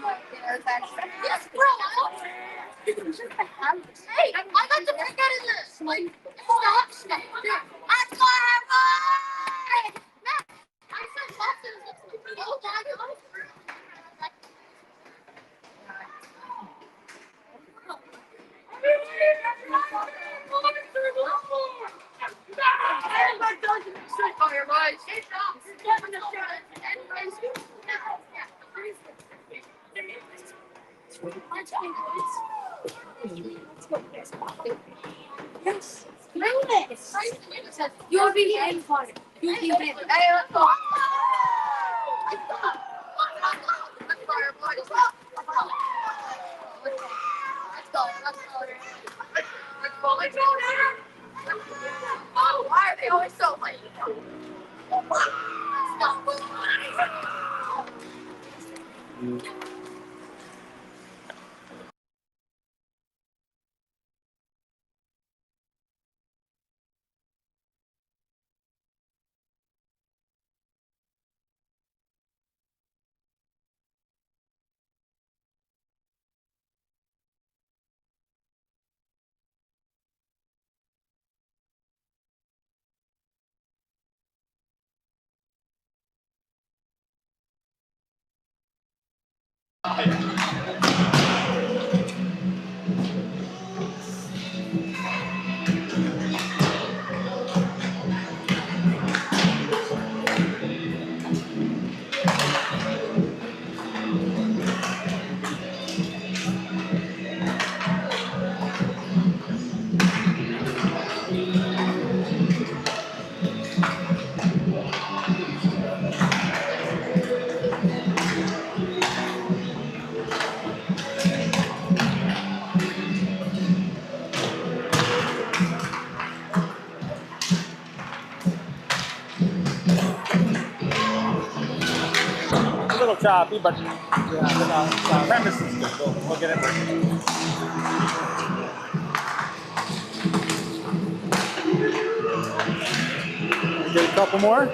Yes, bro. Hey, I got the pick out of this. Like, stop. I'm sorry. I said Boston. Oh my God. Yes. You'll be in fun. You'll be in. Hey, let's go. Let's go. Let's go. Let's go. Oh, why are they always so late? A little choppy, but the premise is good. We'll get it. Get a couple more.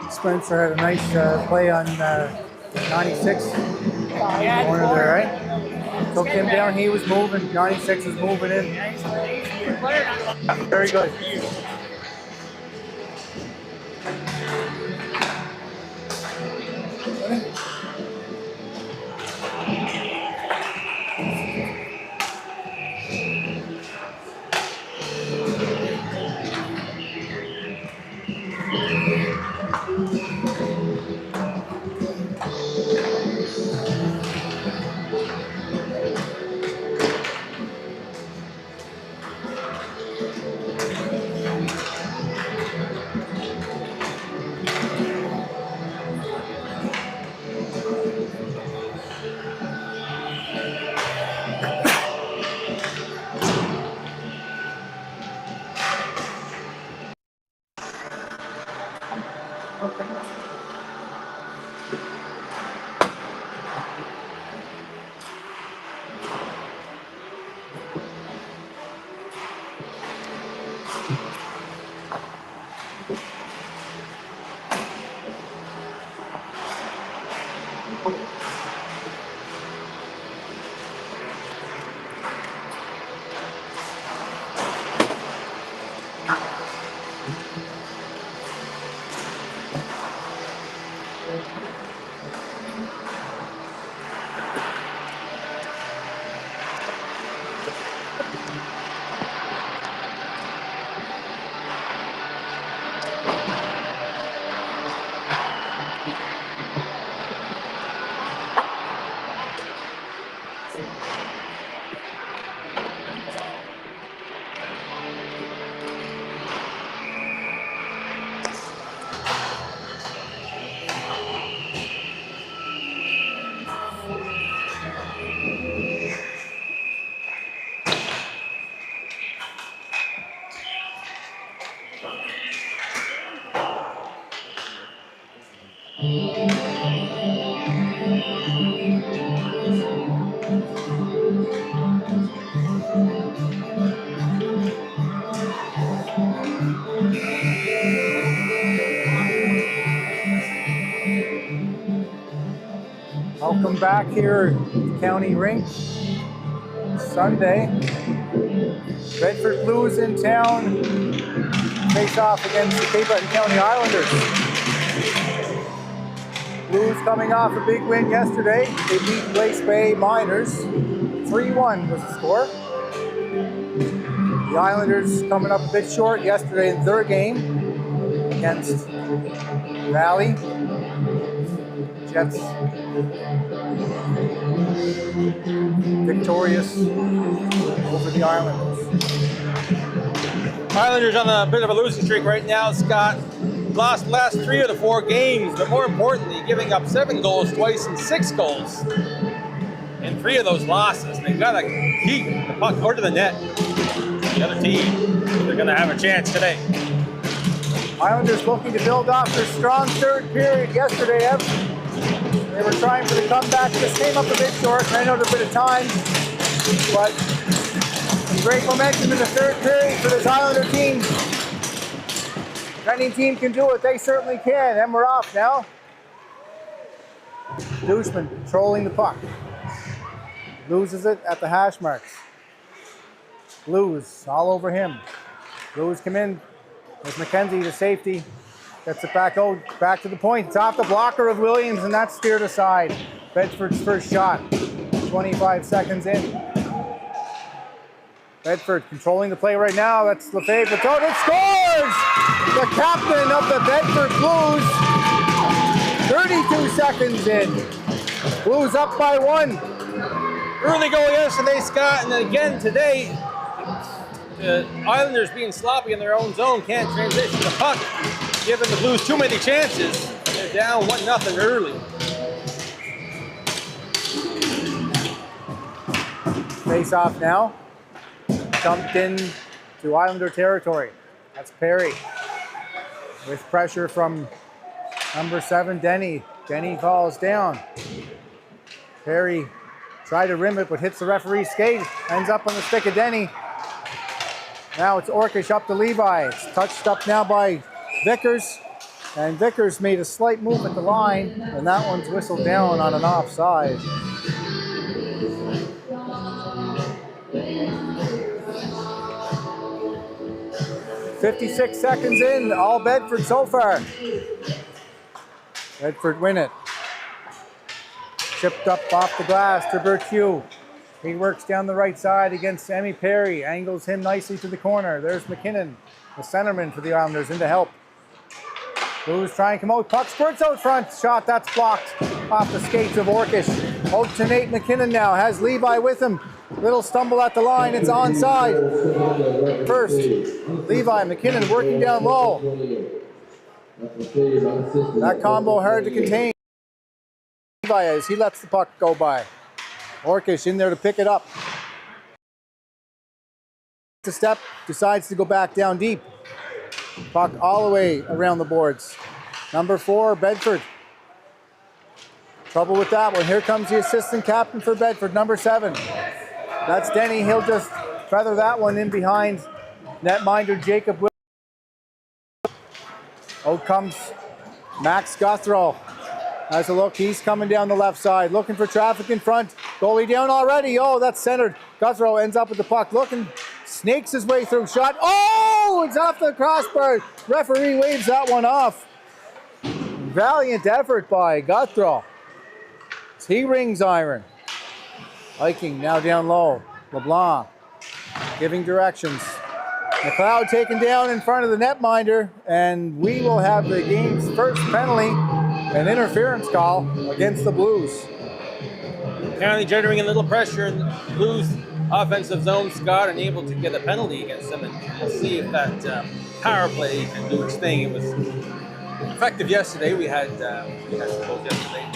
Spencer had a nice play on 96 corner there, right? Took him down, he was moving, 96 was moving in. Very good. Welcome back here at County Rink. Sunday. Bedford Blues in town. Face off against the Cape Breton County Islanders. Blues coming off a big win yesterday. They beat Glace Bay Miners. 3-1 was the score. The Islanders coming up a bit short yesterday in their game against Valley. Jets victorious over the Islanders. Islanders on a bit of a losing streak right now, Scott. Lost last 3 of the 4 games, but more importantly, giving up 7 goals twice and 6 goals in 3 of those losses. They've got to keep the puck over to the net. The other team, they're going to have a chance today. Islanders looking to build off their strong third period yesterday, Ev. They were trying for the comeback, just came up a bit short. I know there's a bit of time, but some great momentum in the third period for this Islander team. If any team can do it, they certainly can. And we're off now. Douchman controlling the puck. Loses it at the hash marks. Blues all over him. Blues come in with McKenzie to safety. Gets it back out, back to the point. It's off the blocker of Williams, and that's steered aside. Bedford's first shot, 25 seconds in. Bedford controlling the play right now. That's Lefebvre. It scores! The captain of the Bedford Blues. 32 seconds in. Blues up by 1. Early goal yesterday, Scott, and then again today. The Islanders being sloppy in their own zone, can't transition the puck, giving the Blues too many chances. They're down 1-0 early. Face off now. Dumped in to Islander territory. That's Perry. With pressure from number 7, Denny. Denny falls down. Perry tried to rim it, but hits the referee's skate. Ends up on the stick of Denny. Now it's Orkish up to Levi. It's touched up now by Vickers. And Vickers made a slight move at the line, and that one's whistled down on an offside. .56 seconds in, all Bedford so far. Bedford win it. Chipped up off the glass to Berthieu. He works down the right side against Emmy Perry, angles him nicely to the corner. There's McKinnon, the centerman for the Islanders, in to help. Blues try and come out, puck squirts out front, shot that's blocked off the skates of Orkish. Out to Nate McKinnon now, has Levi with him. Little stumble at the line, it's onside. First, Levi, McKinnon working down low. That combo hard to contain. Levi as he lets the puck go by. Orkish in there to pick it up. To step, decides to go back down deep. Puck all the way around the boards. Number 4, Bedford. Trouble with that one. Here comes the assistant captain for Bedford, number 7. That's Denny. He'll just feather that one in behind netminder Jacob Williams. Out comes Max Guthrow. Has a look. He's coming down the left side, looking for traffic in front. Goalie down already. Oh, that's centered. Guthrow ends up with the puck, looking, snakes his way through. Shot. Oh, it's off the crossbar. Referee waves that one off. Valiant effort by Guthrow. He rings iron. Viking now down low. LeBlanc giving directions. McLeod taken down in front of the netminder, and we will have the game's first penalty, an interference call against the Blues. County generating a little pressure in the Blues offensive zone, Scott, and able to get a penalty against them. And we'll see if that power play can do its thing. It was effective yesterday. We had some goals yesterday.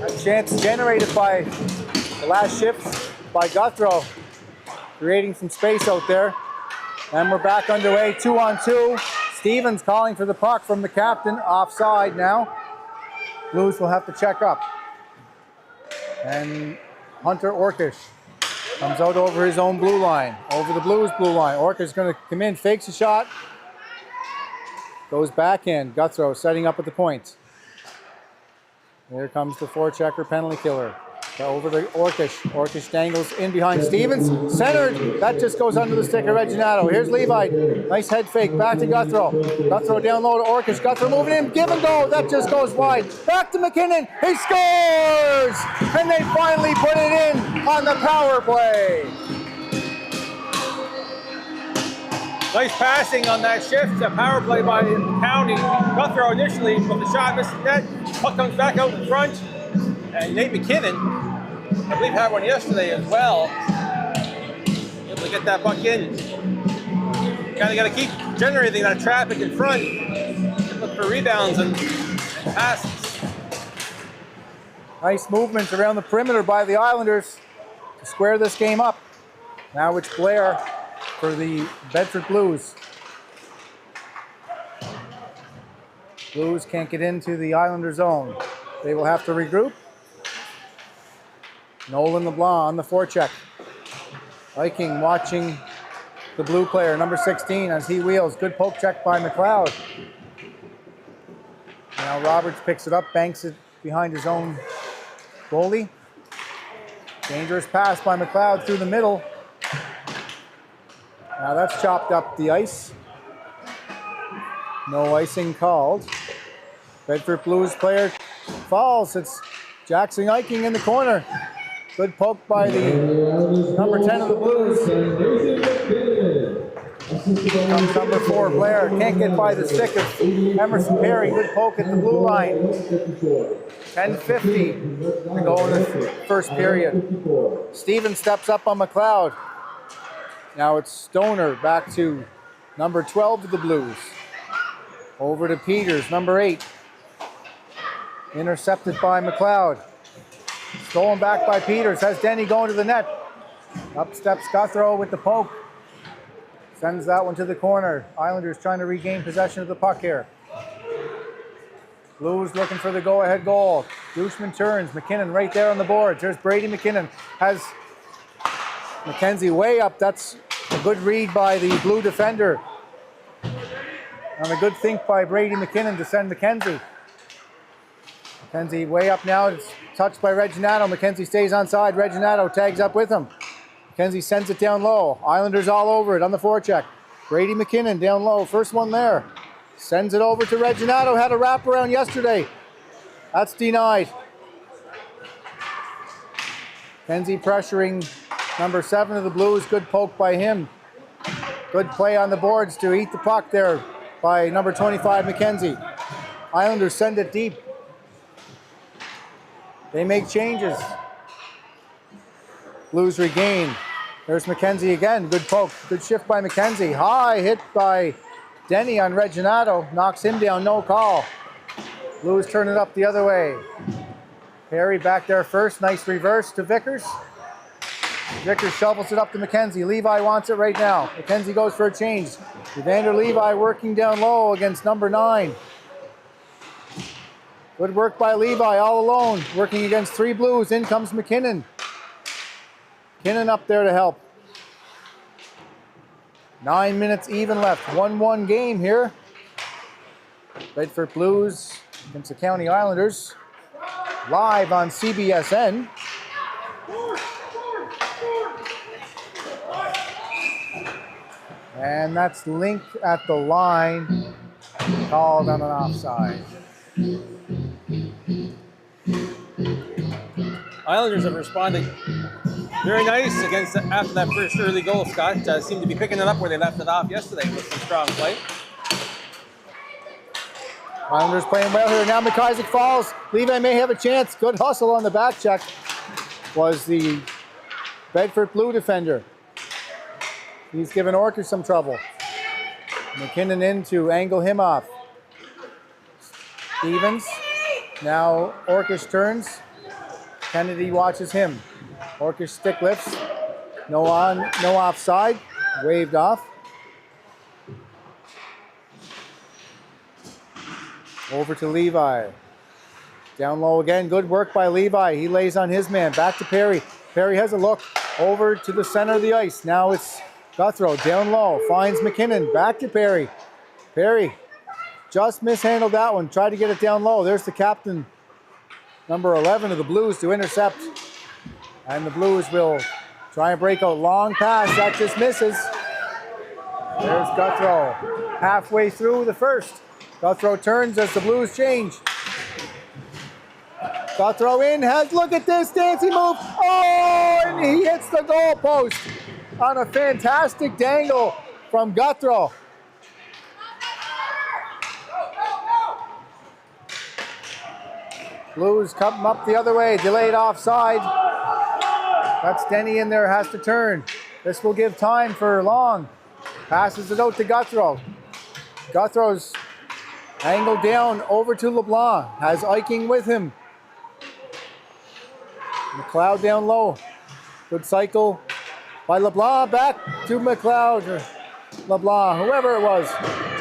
A chance generated by the last shift by Guthrow, creating some space out there. And we're back underway, 2-on-2. Stevens calling for the puck from the captain, offside now. Blues will have to check up. And Hunter Orkish comes out over his own blue line, over the Blues blue line. Orkish is going to come in, fakes a shot, goes back in. Guthrow setting up at the point. Here comes the forechecker penalty killer. Over to Orkish. Orkish dangles in behind Stevens. Centered. That just goes under the stick of Reginato. Here's Levi. Nice head fake. Back to Guthrow. Guthrow down low to Orkish. Guthrow moving in. Give and go. That just goes wide. Back to McKinnon. He scores! And they finally put it in on the power play. Nice passing on that shift. A power play by County. Guthrow initially, but the shot missed the net. Puck comes back out in front. And Nate McKinnon, I believe, had one yesterday as well. Able to get that puck in. Kind of got to keep generating that traffic in front. Look for rebounds and passes. Nice movements around the perimeter by the Islanders to square this game up. Now it's Blair for the Bedford Blues. Blues can't get into the Islander zone. They will have to regroup. Nolan LeBlanc on the forecheck. Viking watching the blue player, number 16, as he wheels. Good poke check by McLeod. Now Roberts picks it up, banks it behind his own goalie. Dangerous pass by McLeod through the middle. Now that's chopped up the ice. No icing called. Bedford Blues player falls. It's Jackson Eiking in the corner. Good poke by the number 10 of the Blues. Comes number 4, Blair. Can't get by the stick of Emerson Perry. Good poke at the blue line. 10:50 to go in the first period. Stevens steps up on McLeod. Now it's Stoner back to number 12 of the Blues. Over to Peters, number 8. Intercepted by McLeod. Stolen back by Peters. Has Denny going to the net. Up steps Guthrow with the poke. Sends that one to the corner. Islanders trying to regain possession of the puck here. Blues looking for the go-ahead goal. Douchman turns. McKinnon right there on the board. There's Brady McKinnon. Has McKenzie way up. That's a good read by the blue defender. And a good think by Brady McKinnon to send McKenzie. McKenzie way up now. It's touched by Reginato. McKenzie stays onside. Reginato tags up with him. McKenzie sends it down low. Islanders all over it on the forecheck. Brady McKinnon down low. First one there. Sends it over to Reginato. Had a wraparound yesterday. That's denied. McKenzie pressuring number 7 of the Blues. Good poke by him. Good play on the boards to eat the puck there by number 25, McKenzie. Islanders send it deep. They make changes. Blues regain. There's McKenzie again. Good poke. Good shift by McKenzie. High hit by Denny on Reginato. Knocks him down. No call. Blues turn it up the other way. Perry back there first. Nice reverse to Vickers. Vickers shovels it up to McKenzie. Levi wants it right now. McKenzie goes for a change. Evander Levi working down low against number 9. Good work by Levi all alone. Working against 3 Blues. In comes McKinnon. McKinnon up there to help. 9 minutes even left. 1-1 game here. Bedford Blues against the County Islanders. Live on CBSN. And that's Link at the line. Called on an offside. Islanders have responded very nice after that first early goal, Scott. Seemed to be picking it up where they left it off yesterday with some strong play. Islanders playing well here. Now McIsaac falls. Levi may have a chance. Good hustle on the back check was the Bedford Blue defender. He's giving Orcish some trouble. McKinnon in to angle him off. Stevens. Now Orcish turns. Kennedy watches him. Orcish stick lifts. No on, no offside. Waved off. Over to Levi. Down low again. Good work by Levi. He lays on his man. Back to Perry. Perry has a look over to the center of the ice. Now it's Guthrow down low. Finds McKinnon. Back to Perry. Perry just mishandled that one. Tried to get it down low. There's the captain, number 11 of the Blues, to intercept. And the Blues will try and break a long pass. That just misses. There's Guthrow. Halfway through the first. Guthrow turns as the Blues change. Guthrow in, look at this dancing move. Oh, and he hits the goal post on a fantastic dangle from Guthrow. Blues come up the other way, delayed offside. That's Denny in there, has to turn. This will give time for Long. Passes it out to Guthrow. Guthrow's angled down over to LeBlanc. Has Eiking with him. McLeod down low. Good cycle by LeBlanc. Back to McLeod. Or LeBlanc, whoever it was.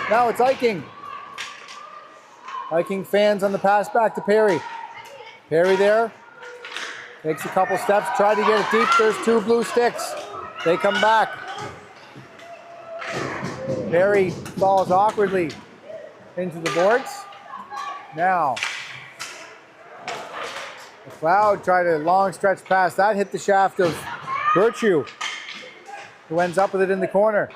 Now it's Eiking. Eiking fans on the pass back to Perry. Perry there. Takes a couple steps. Try to get it deep. There's two blue sticks. They come back. Perry falls awkwardly into the boards. Now, McLeod tried a long stretch pass. That hit the shaft of Virtue, who ends up with it in the corner.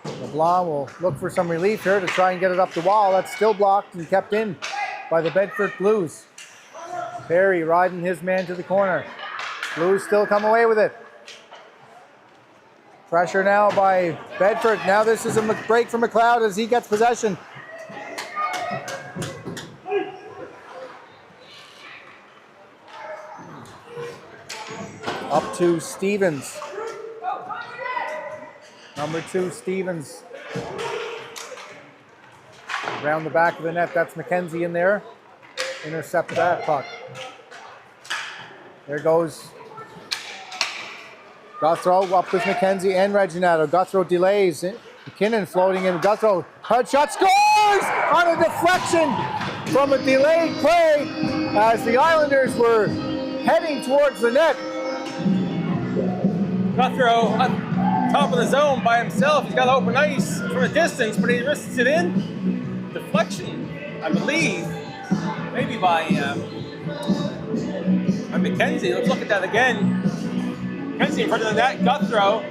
LeBlanc will look for some relief here to try and get it up the wall. That's still blocked and kept in by the Bedford Blues. Perry riding his man to the corner. Blues still come away with it. Pressure now by Bedford. Now this is a break for McLeod as he gets possession. Up to Stevens. Number 2, Stevens. Around the back of the net, that's McKenzie in there. Intercept that puck. There goes Guthrow up with McKenzie and Reginato. Guthrow delays. McKinnon floating in. Guthrow, hard shot, scores on a deflection from a delayed play as the Islanders were heading towards the net. Guthrow on top of the zone by himself. He's got open ice from a distance, but he risks it in. Deflection, I believe, maybe by McKenzie. Let's look at that again. McKenzie in front of the net. Guthrow.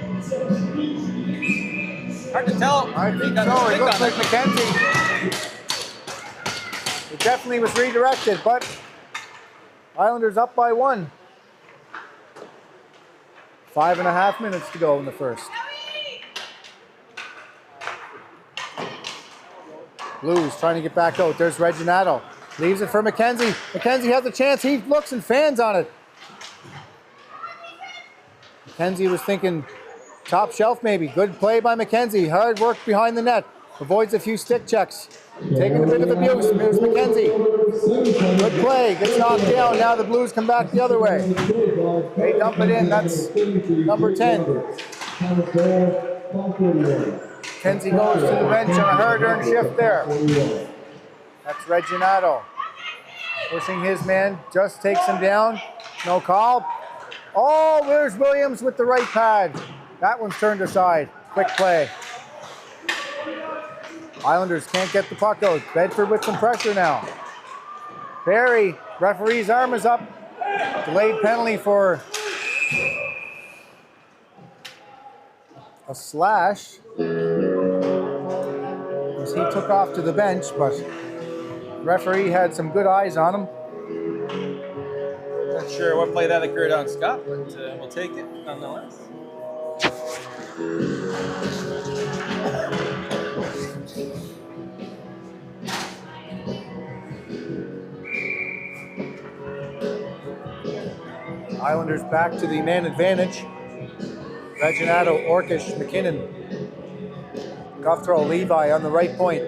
Hard to tell. I think so. It looks like McKenzie. It definitely was redirected, but Islanders up by 1. 5.5 minutes to go in the first. Blues trying to get back out. There's Reginato. Leaves it for McKenzie. McKenzie has a chance. He looks and fans on it. McKenzie was thinking top shelf maybe. Good play by McKenzie. Hard work behind the net. Avoids a few stick checks. Taking a bit of abuse. Here's McKenzie. Good play. Gets knocked down. Now the Blues come back the other way. They dump it in. That's number 10. McKenzie goes to the bench on a hard-earned shift there. That's Reginato. Pushing his man. Just takes him down. No call. Oh, there's Williams with the right pad. That one's turned aside. Quick play. Islanders can't get the puck out. Bedford with some pressure now. Perry, referee's arm is up. Delayed penalty for a slash. As he took off to the bench, but referee had some good eyes on him. Not sure what play that occurred on Scott, but we'll take it nonetheless. Islanders back to the man advantage. Reginato, Orkish, McKinnon, Guthrow, Levi on the right point.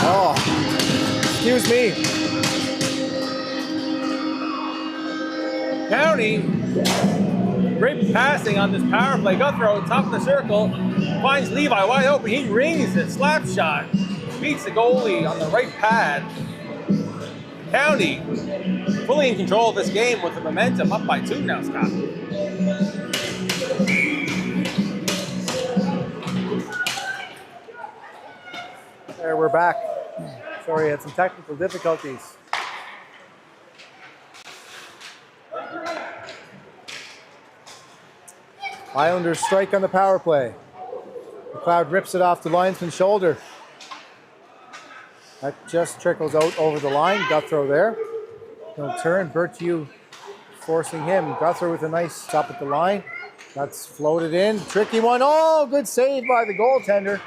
Oh, excuse me. County, great passing on this power play. Guthrow, top of the circle, finds Levi wide open. He rings it, slap shot, beats the goalie on the right pad. County, fully in control of this game with the momentum, up by 2 now, Scott. There, we're back. Sorry, had some technical difficulties. Islanders strike on the power play. McLeod rips it off the linesman's shoulder. That just trickles out over the line. Guthrow there. He'll turn. Berthieu forcing him. Guthrow with a nice stop at the line. That's floated in. Tricky one. Oh, good save by the goaltender.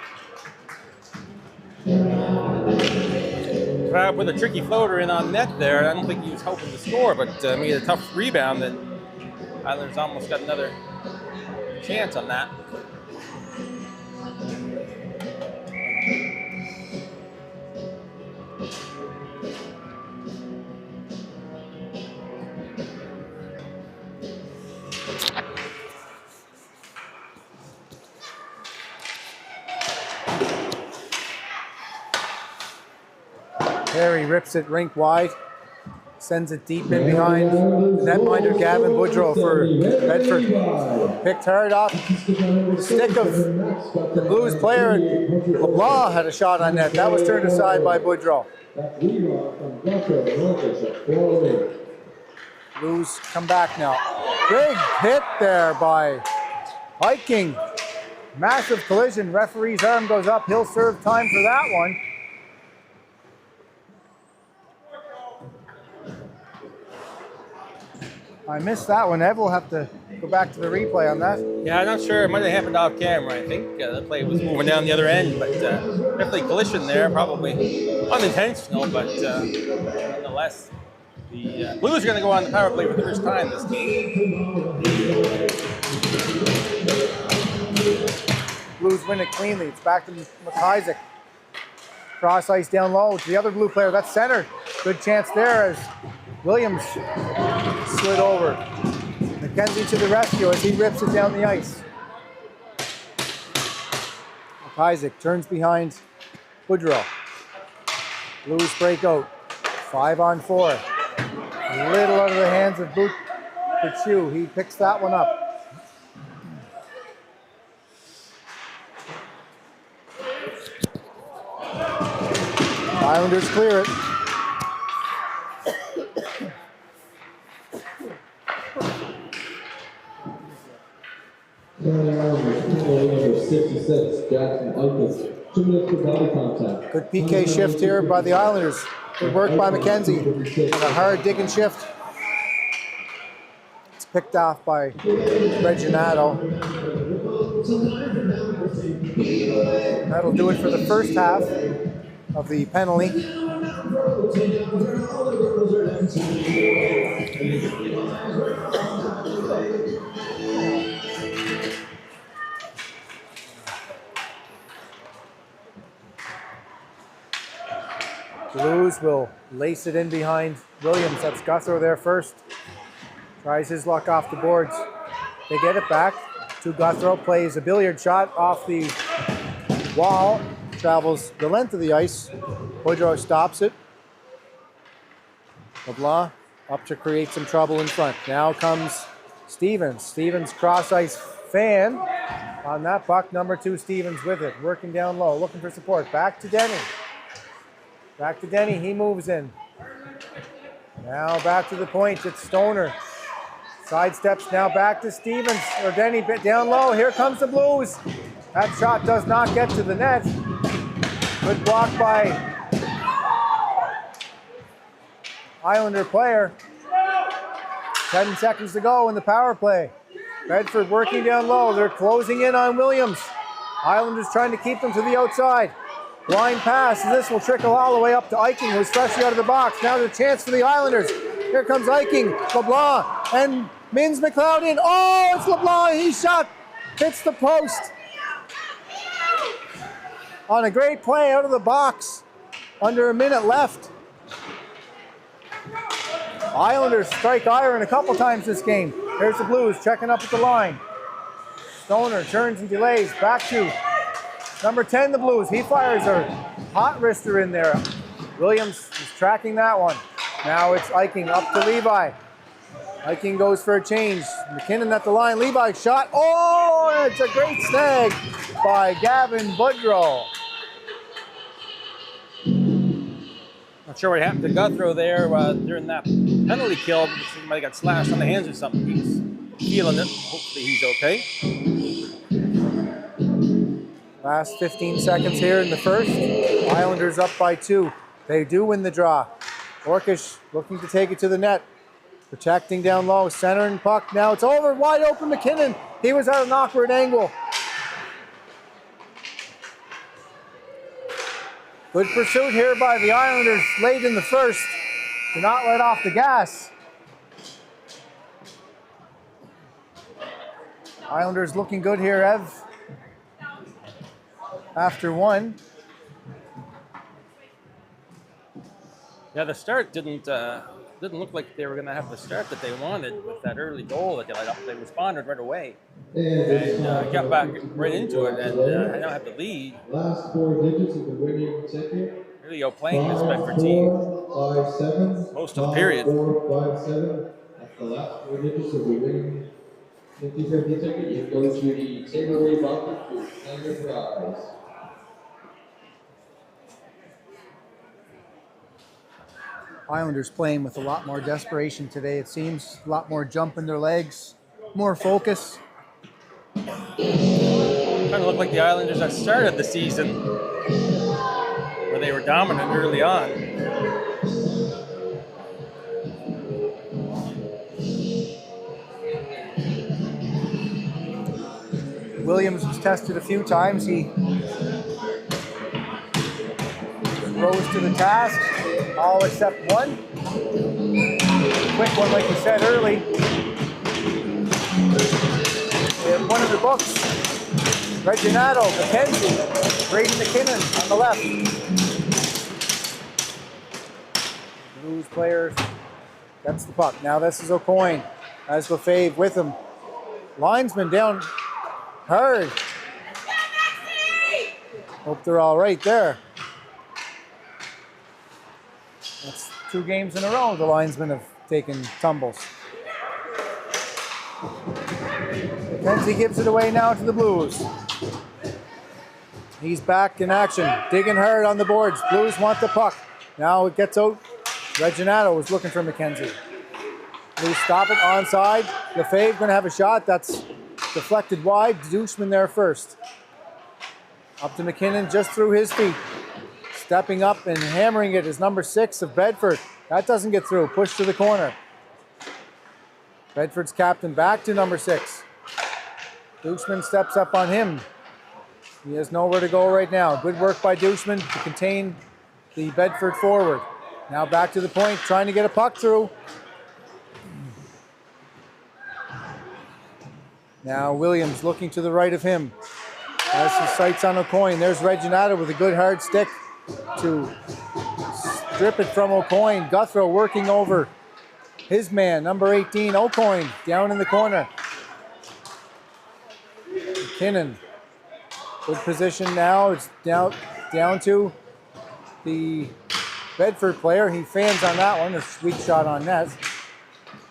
Crab with a tricky floater in on net there. I don't think he was hoping to score, but made a tough rebound, and Islanders almost got another chance on that. Harry rips it rink wide, sends it deep in behind netminder Gavin Boudreau for Bedford. Picked hard off the stick of the Blues player, and LeBlanc had a shot on net. That was turned aside by Boudreau. Blues come back now. Big hit there by Viking. Massive collision. Referee's arm goes up. He'll serve time for that one. I missed that one. Ev will have to go back to the replay on that. Yeah, I'm not sure. It might have happened off camera, I think. The play was moving down the other end, but definitely collision there. Probably unintentional, but nonetheless, the Blues are going to go on the power play for the first time this game. Blues win it cleanly. It's back to McIsaac. Cross ice down low to the other Blue player. That's center. Good chance there as Williams slid over. McKenzie to the rescue as he rips it down the ice. McIsaac turns behind Boudreau. Blues break out. 5-on-4. A little out of the hands of Berthieu. He picks that one up. Islanders clear it. Good PK shift here by the Islanders. Good work by McKenzie on a hard digging shift. It's picked off by Reginato. That'll do it for the first half of the penalty. Blues will lace it in behind Williams. That's Guthrow there first. Tries his luck off the boards. They get it back to Guthrow. Plays a billiard shot off the wall. Travels the length of the ice. Boudreau stops it. LeBlanc up to create some trouble in front. Now comes Stevens. Stevens cross ice fan on that puck. Number 2 Stevens with it. Working down low. Looking for support. Back to Denny. Back to Denny. He moves in. Now back to the point, it's Stoner. Sidesteps now back to Stevens, or Denny down low. Here comes the Blues. That shot does not get to the net. Good block by Islander player. 10 seconds to go in the power play. Bedford working down low. They're closing in on Williams. Islanders trying to keep them to the outside. Line pass. This will trickle all the way up to Eiching, who's freshly out of the box. Now the chance for the Islanders. Here comes Eiching, LeBlanc, and Mins McLeod in. Oh, it's LeBlanc. He shot. Hits the post. On a great play out of the box. Under a minute left. Islanders strike iron a couple times this game. Here's the Blues checking up at the line. Stoner turns and delays. Back to number 10, the Blues. He fires a hot wrister in there. Williams is tracking that one. Now it's Eiching up to Levi. Eiching goes for a change. McKinnon at the line. Levi shot. Oh, it's a great snag by Gavin Boudreau. Not sure what happened to Guthrow there during that penalty kill. He might have got slashed on the hands or something. He's feeling it. Hopefully he's okay. Last 15 seconds here in the first. Islanders up by 2. They do win the draw. Orkish looking to take it to the net. Protecting down low. Center and puck. Now it's over. Wide open McKinnon. He was at an awkward angle. Good pursuit here by the Islanders late in the first. Do not let off the gas. Islanders looking good here, Ev. After one. Yeah, the start didn't look like they were going to have the start that they wanted with that early goal that they let up. They responded right away and got back right into it, and now have the lead. Last 4 digits of the winning ticket. Really outplaying this Bedford team 5-7. most of the period. 4-5-7. That's the last 4 digits of the winning 50-50 ticket. You go to the takeaway bucket to claim your prize. Islanders playing with a lot more desperation today, it seems. A lot more jump in their legs, more focus. Kind of looked like the Islanders that started the season, where they were dominant early on. Williams was tested a few times. He rose to the task, all except one. Quick one, like you said early. We have one in the books. Reginato, McKenzie, Brady McKinnon on the left. Blues player gets the puck. Now this is O'Coin. As Lefebvre with him. Linesman down hard. Hope they're all right there. That's 2 games in a row the linesmen have taken tumbles. McKenzie gives it away now to the Blues. He's back in action, digging hard on the boards. Blues want the puck. Now it gets out. Reginato was looking for McKenzie. Blues stop it, onside. Lefebvre going to have a shot. That's deflected wide. Douchman there first. Up to McKinnon, just through his feet. Stepping up and hammering it is number 6 of Bedford. That doesn't get through. Push to the corner. Bedford's captain back to number 6. Douchman steps up on him. He has nowhere to go right now. Good work by Douchman to contain the Bedford forward. Now back to the point, trying to get a puck through. Now Williams looking to the right of him. Has his sights on O'Coin. There's Reginato with a good hard stick to strip it from O'Coin. Guthrow working over his man, number 18, O'Coin, down in the corner. McKinnon, good position now. It's down to the Bedford player. He fans on that one, a sweet shot on net.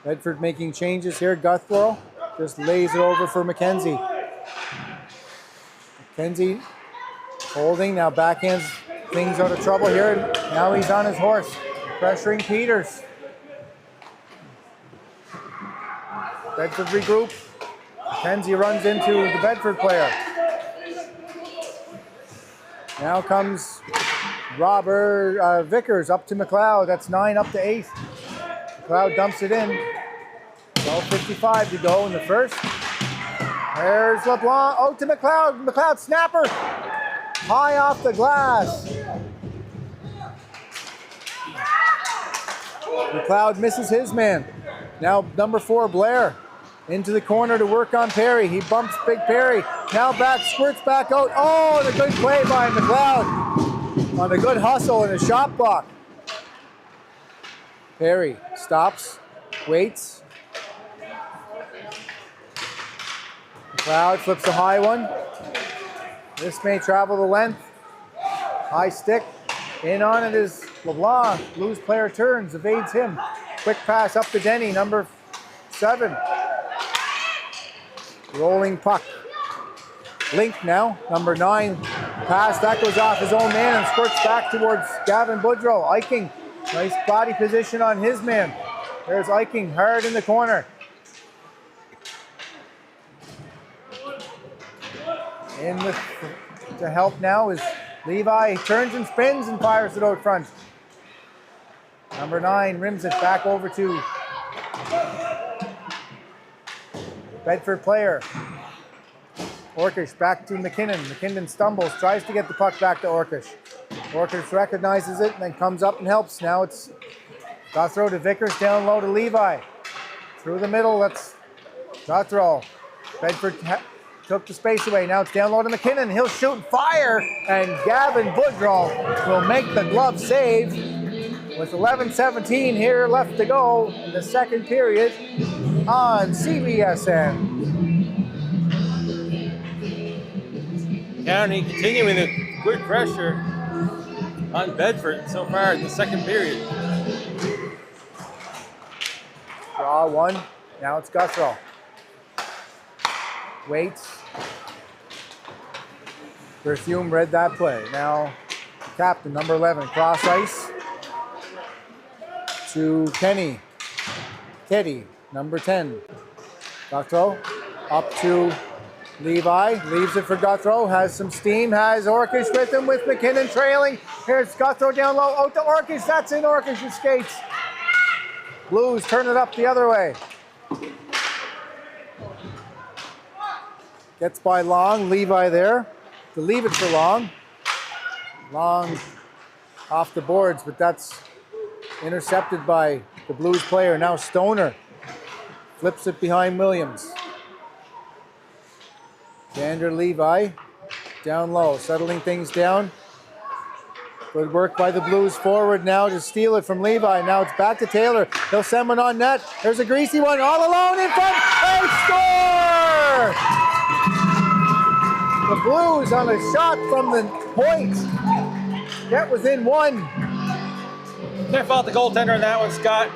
Bedford making changes here. Guthrow just lays it over for McKenzie. McKenzie holding, now backhands things out of trouble here. Now he's on his horse, pressuring Peters. Bedford regroup. McKenzie runs into the Bedford player. Now comes Robert Vickers up to McLeod. That's 9 up to 8. McLeod dumps it in. 12:55 to go in the first. There's LeBlanc. Oh, to McLeod. McLeod snapper. High off the glass. McLeod misses his man. Now number 4, Blair. Into the corner to work on Perry. He bumps Big Perry. Now back, squirts back out. Oh, and a good play by McLeod on a good hustle and a shot block. Perry stops, waits. McLeod flips a high one. This may travel the length. High stick. In on it is LeBlanc. Blues player turns, evades him. Quick pass up to Denny, number 7. Rolling puck. Link now, number 9. Pass, that goes off his own man and squirts back towards Gavin Boudreau. Eiching, nice body position on his man. There's Eiching, hard in the corner. To help now is Levi. He turns and spins and fires it out front. Number 9 rims it back over to Bedford player. Orkish back to McKinnon. McKinnon stumbles, tries to get the puck back to Orkish. Orkish recognizes it and then comes up and helps. Now it's Guthrow to Vickers, down low to Levi. Through the middle, that's Guthrow. Bedford took the space away. Now it's down low to McKinnon. He'll shoot and fire, and Gavin Boudreau will make the glove save with 11:17 here left to go in the second period on CBSN. County continuing the good pressure on Bedford so far in the second period. Draw one. Now it's Guthrow. Waits. Berthume read that play. Now, captain, number 11, cross ice to Kenny. Teddy, number 10. Guthrow up to Levi. Leaves it for Guthrow. Has some steam. Has Orkish with him with McKinnon trailing. Here's Guthrow down low. Out to Orkish. That's in Orkish's skates. Blues turn it up the other way. Gets by Long. Levi there to leave it for Long. Long off the boards, but that's intercepted by the Blues player. Now Stoner flips it behind Williams. Vander Levi down low, settling things down. Good work by the Blues forward now to steal it from Levi. Now it's back to Taylor. He'll send one on net. There's a greasy one all alone in front. They score! The Blues on a shot from the point get within one. Can't fault the goaltender on that one, Scott.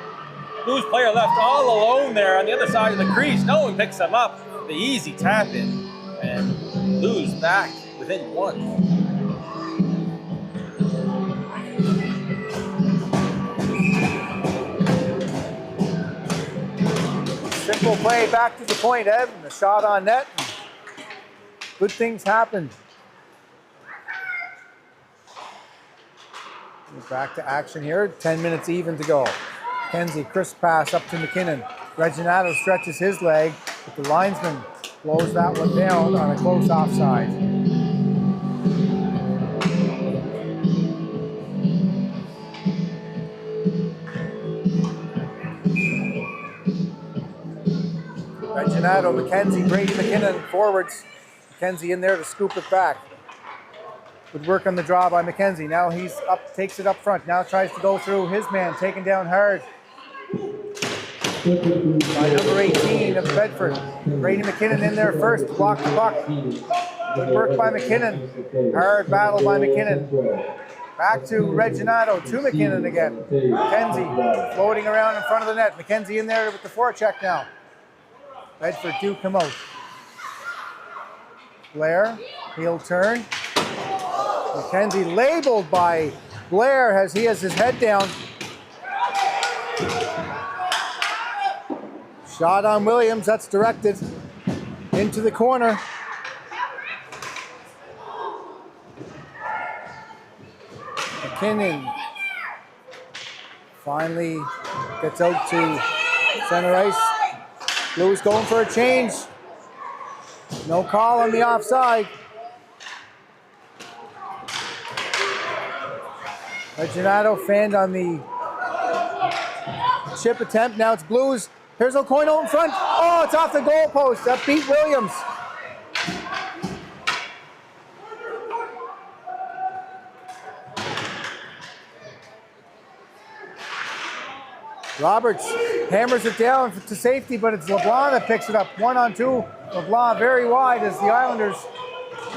Blues player left all alone there on the other side of the crease. No one picks him up. The easy tap in. And Blues back within one. Simple play back to the point, Ed. And the shot on net. Good things happen. We're back to action here. 10 minutes even to go. Kenzie, crisp pass up to McKinnon. Reginato stretches his leg, but the linesman blows that one down on a close offside. Reginato, McKenzie, Brady McKinnon forwards. McKenzie in there to scoop it back. Good work on the draw by McKenzie. Now he's up, takes it up front. Now tries to go through his man, taken down hard by number 18 of Bedford. Brady McKinnon in there first, block the puck. Good work by McKinnon. Hard battle by McKinnon. Back to Reginato, to McKinnon again. McKenzie floating around in front of the net. McKenzie in there with the forecheck now. Bedford do come out. Blair, he'll turn. McKenzie labeled by Blair as he has his head down. Shot on Williams, that's directed into the corner. McKinnon finally gets out to center ice. Blues going for a change. No call on the offside. Reginato fanned on the chip attempt. Now it's Blues. Here's O'Coino in front. Oh, it's off the goalpost. That beat Williams. Roberts hammers it down to safety, but it's LeBlanc that picks it up. 1-on-2. LeBlanc very wide as the Islanders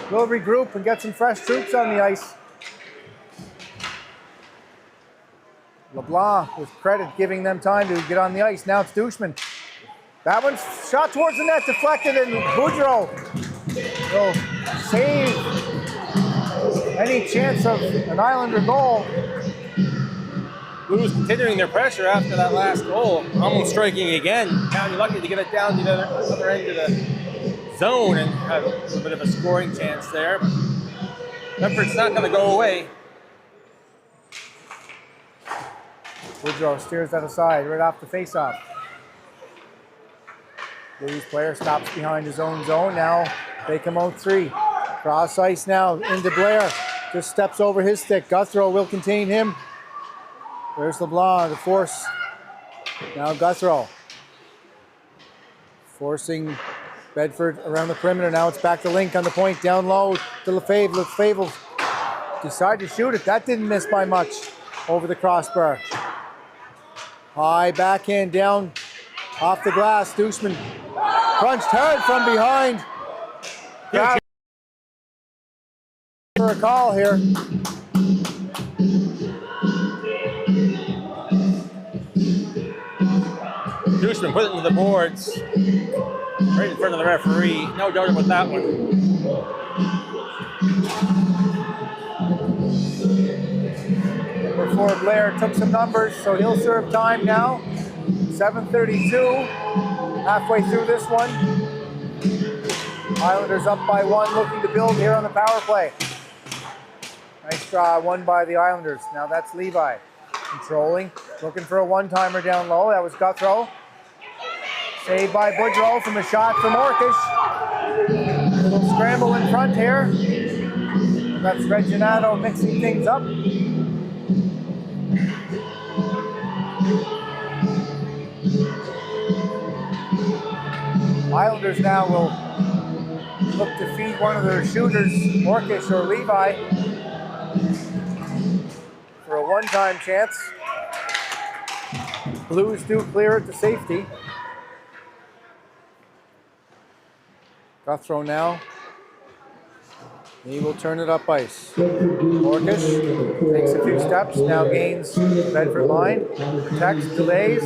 will regroup and get some fresh troops on the ice. LeBlanc with credit giving them time to get on the ice. Now it's Douchman. That one's shot towards the net, deflected, and Boudreau will save any chance of an Islander goal. Blues continuing their pressure after that last goal, almost striking again. Now you're lucky to get it down to the other end of the zone and have a little bit of a scoring chance there. But Bedford's not going to go away. Boudreau steers that aside right off the faceoff. Blues player stops behind his own zone. Now they come out 3. Cross ice now into Blair. Just steps over his stick. Guthrow will contain him. There's LeBlanc to force. Now Guthrow. Forcing Bedford around the perimeter. Now it's back to Link on the point. Down low to Lefebvre. Lefebvre decided to shoot it. That didn't miss by much over the crossbar. High backhand down off the glass. Douchman crunched hard from behind. Yeah. For a call here. Douchman put it into the boards. Right in front of the referee. No doubt about that one. Number 4 Blair took some numbers, so he'll serve time now. 7:32. Halfway through this one. Islanders up by 1, looking to build here on the power play. Nice draw, won by the Islanders. Now that's Levi. Controlling, looking for a one-timer down low. That was Guthrow. Saved by Boudreau from a shot from Orkish. Little scramble in front here. That's Reginato mixing things up. Islanders now will look to feed one of their shooters, Orkish or Levi, for a one-time chance. Blues do clear it to safety. Guthrow now. He will turn it up ice. Orkish takes a few steps, now gains Bedford line, protects, delays,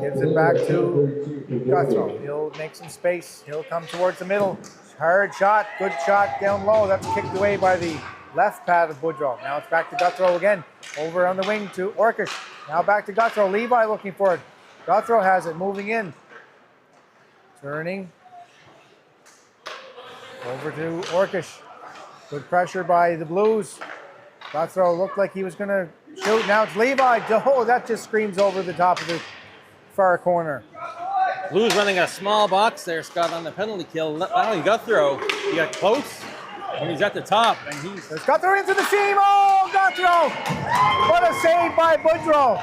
gives it back to Guthrow. He'll make some space. He'll come towards the middle. Hard shot, good shot down low. That's kicked away by the left pad of Boudreau. Now it's back to Guthrow again. Over on the wing to Orkish. Now back to Guthrow. Levi looking for it. Guthrow has it, moving in. Turning. Over to Orkish. Good pressure by the Blues. Guthrow looked like he was going to shoot. Now it's Levi. Oh, that just screams over the top of the far corner. Blues running a small box there, Scott, on the penalty kill. Not only Guthrow, he got close when he's at the top. And There's Guthrow into the seam. Oh, Guthrow! What a save by Boudreau.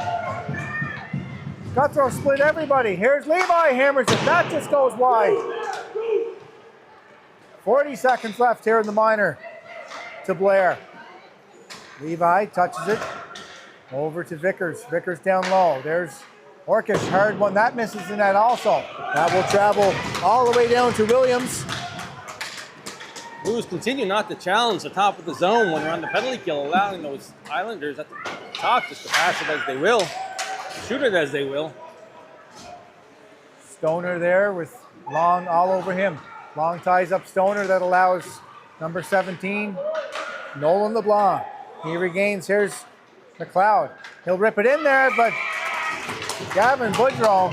Guthrow split everybody. Here's Levi, hammers it. That just goes wide. 40 seconds left here in the minor to Blair. Levi touches it. Over to Vickers. Vickers down low. There's Orkish, hard one. That misses the net also. That will travel all the way down to Williams. Blues continue not to challenge the top of the zone when they're on the penalty kill, allowing those Islanders at the top just to pass it as they will, shoot it as they will. Stoner there with Long all over him. Long ties up Stoner. That allows number 17, Nolan LeBlanc. He regains. Here's McLeod. He'll rip it in there, but Gavin Boudreau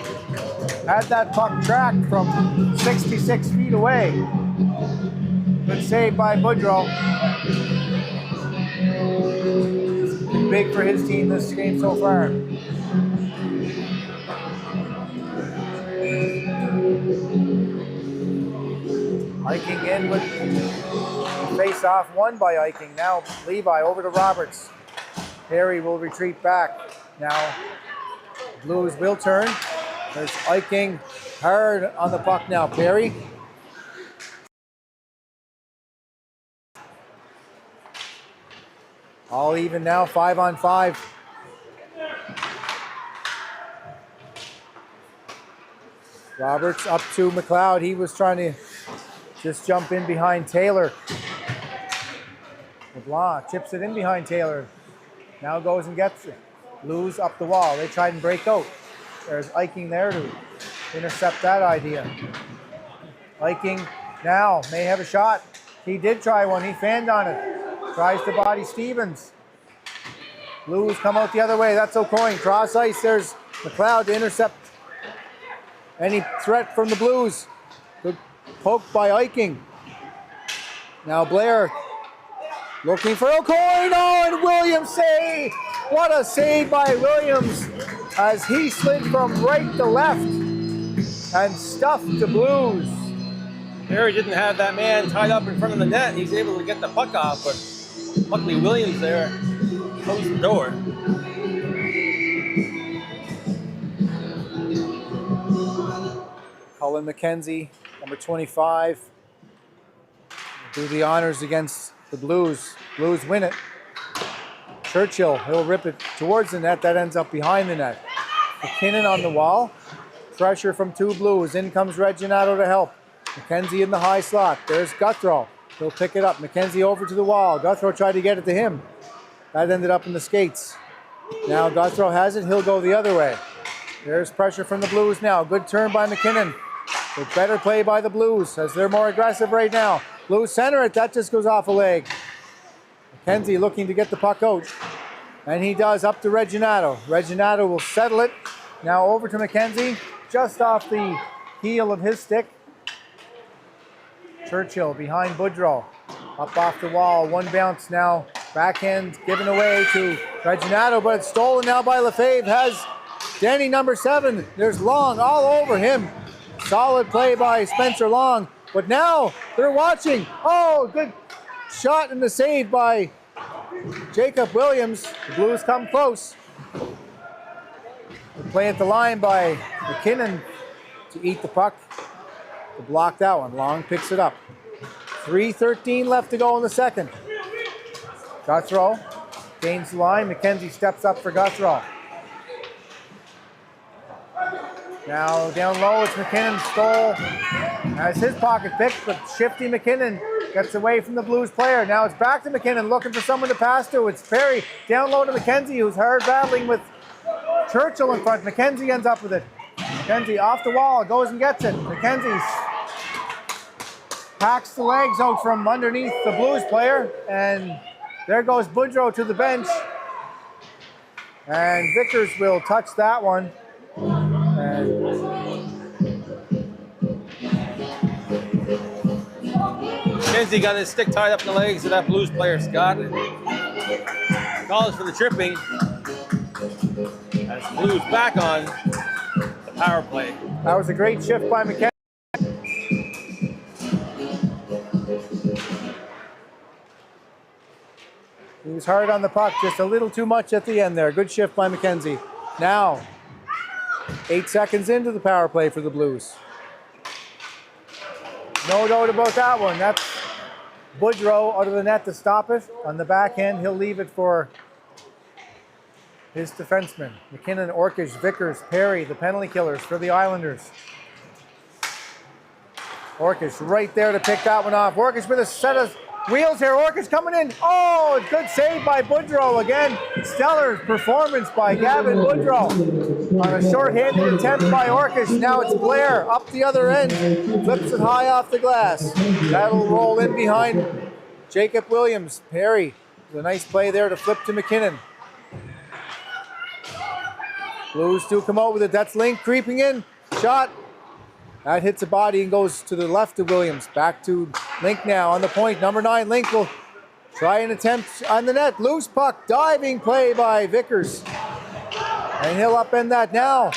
had that puck tracked from 66 feet away. Good save by Boudreau. Been big for his team this game so far. Eiking in with face-off won by Eiking. Now Levi over to Roberts. Perry will retreat back. Now Blues will turn. There's Eiking hard on the puck now. Perry. All even now, 5-on-5. Roberts up to McLeod. He was trying to just jump in behind Taylor. LeBlanc chips it in behind Taylor. Now goes and gets it. Blues up the wall. They tried and break out. There's Eiking there to intercept that idea. Eiking now may have a shot. He did try one. He fanned on it. Tries to body Stevens. Blues come out the other way. That's O'Coin. Cross ice. There's McLeod to intercept any threat from the Blues. Good poke by Eiking. Now Blair looking for O'Coin. Oh, and Williams save. What a save by Williams as he slid from right to left and stuffed the Blues. Perry didn't have that man tied up in front of the net. He's able to get the puck off, but luckily Williams there closed the door. Cullen McKenzie, number 25, do the honors against the Blues. Blues win it. Churchill, he'll rip it towards the net. That ends up behind the net. McKinnon on the wall. Pressure from two Blues. In comes Reginato to help. McKenzie in the high slot. There's Guthrow. He'll pick it up. McKenzie over to the wall. Guthrow tried to get it to him. That ended up in the skates. Now Guthrow has it. He'll go the other way. There's pressure from the Blues now. Good turn by McKinnon. But better play by the Blues as they're more aggressive right now. Blues center it. That just goes off a leg. McKenzie looking to get the puck out. And he does, up to Reginato. Reginato will settle it. Now over to McKenzie. Just off the heel of his stick. Churchill behind Boudreau. Up off the wall. One bounce now. Backhand given away to Reginato, but it's stolen now by Lefebvre. Has Denny, number 7. There's Long all over him. Solid play by Spencer Long. But now they're watching. Oh, good shot and the save by Jacob Williams. The Blues come close. The play at the line by McKinnon to eat the puck. To block that one. Long picks it up. 3:13 left to go in the second. Guthrow gains the line. McKenzie steps up for Guthrow. Now down low, it's McKinnon. Stoll has his pocket picked, but shifty McKinnon gets away from the Blues player. Now it's back to McKinnon, looking for someone to pass to. It's Perry down low to McKenzie, who's hard battling with Churchill in front. McKenzie ends up with it. McKenzie off the wall, goes and gets it. McKenzie packs the legs out from underneath the Blues player, and there goes Boudreau to the bench. And Vickers will touch that one. McKenzie got his stick tied up in the legs of that Blues player, Scott. Calls for the tripping. As Blues back on the power play. That was a great shift by McKenzie. He was hard on the puck, just a little too much at the end there. Good shift by McKenzie. Now, 8 seconds into the power play for the Blues. No doubt about that one. That's Boudreau out of the net to stop it. On the backhand, he'll leave it for his defenseman. McKinnon, Orkish, Vickers, Perry, the penalty killers for the Islanders. Orkish right there to pick that one off. Orkish with a set of wheels here. Orkish coming in. Oh, good save by Boudreau. Again, stellar performance by Gavin Boudreau. On a short-handed attempt by Orkish. Now it's Blair up the other end. Flips it high off the glass. That'll roll in behind Jacob Williams. Perry with a nice play there to flip to McKinnon. Blues do come out with it. That's Link creeping in. shot. That hits the body and goes to the left of Williams. Back to Link now on the point. Number 9, Link will try an attempt on the net. Loose puck. Diving play by Vickers. And he'll upend that now.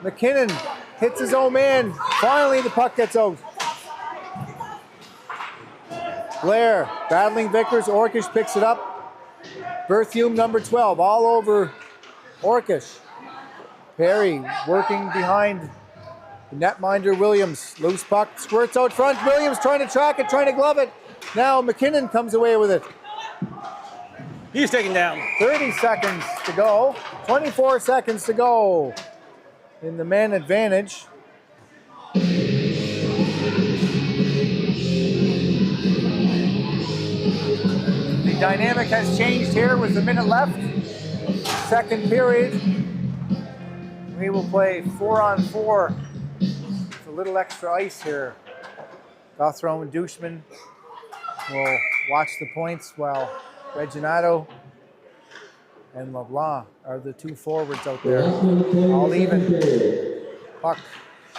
McKinnon hits his own man. Finally, the puck gets out. Blair battling Vickers. Orkish picks it up. Berthume, number 12, all over Orkish. Perry working behind the netminder Williams. Loose puck squirts out front. Williams trying to track it, trying to glove it. Now McKinnon comes away with it. He's taken down. 30 seconds to go. 24 seconds to go in the man advantage. The dynamic has changed here with a minute left. Second period. We will play 4-on-4 with a little extra ice here. Guthrie and Douchman will watch the points while Reginato and LeBlanc are the two forwards out there. All even. Puck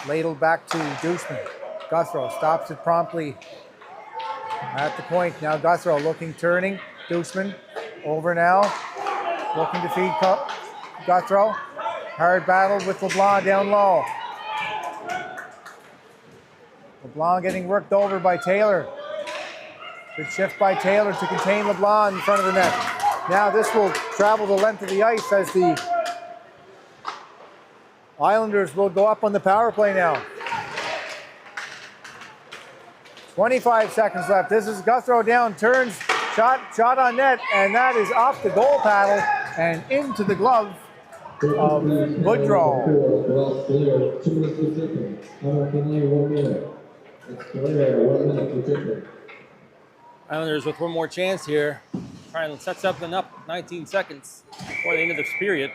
ladled back to Douchman. Guthrie stops it promptly at the point. Now Guthrie looking, turning. Douchman over now. Looking to feed Guthrie. Hard battle with LeBlanc down low. LeBlanc getting worked over by Taylor. Good shift by Taylor to contain LeBlanc in front of the net. Now this will travel the length of the ice as the Islanders will go up on the power play now. 25 seconds left. This is Guthrie down, turns, shot on net, and that is off the goal paddle and into the glove of Woodrow. Islanders with one more chance here. Trying to set something up. 19 seconds before the end of this period.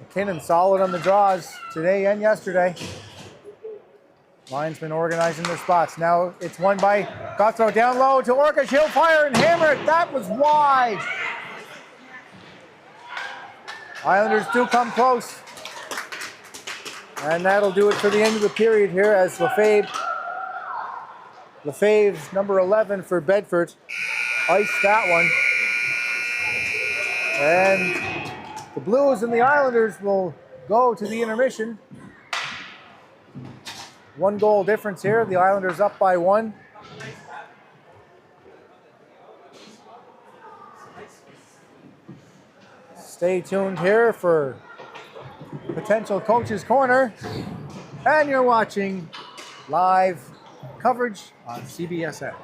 McKinnon solid on the draws today and yesterday. Linesmen organizing their spots. Now it's won by Guthrie down low to Orkish. He'll fire and hammer it. That was wide. Islanders do come close. And that'll do it for the end of the period here as Lefebvre's number 11 for Bedford iced that one. And the Blues and the Islanders will go to the intermission. 1 goal difference here. The Islanders up by 1. Stay tuned here for potential Coach's Corner. And you're watching live coverage on CBSN.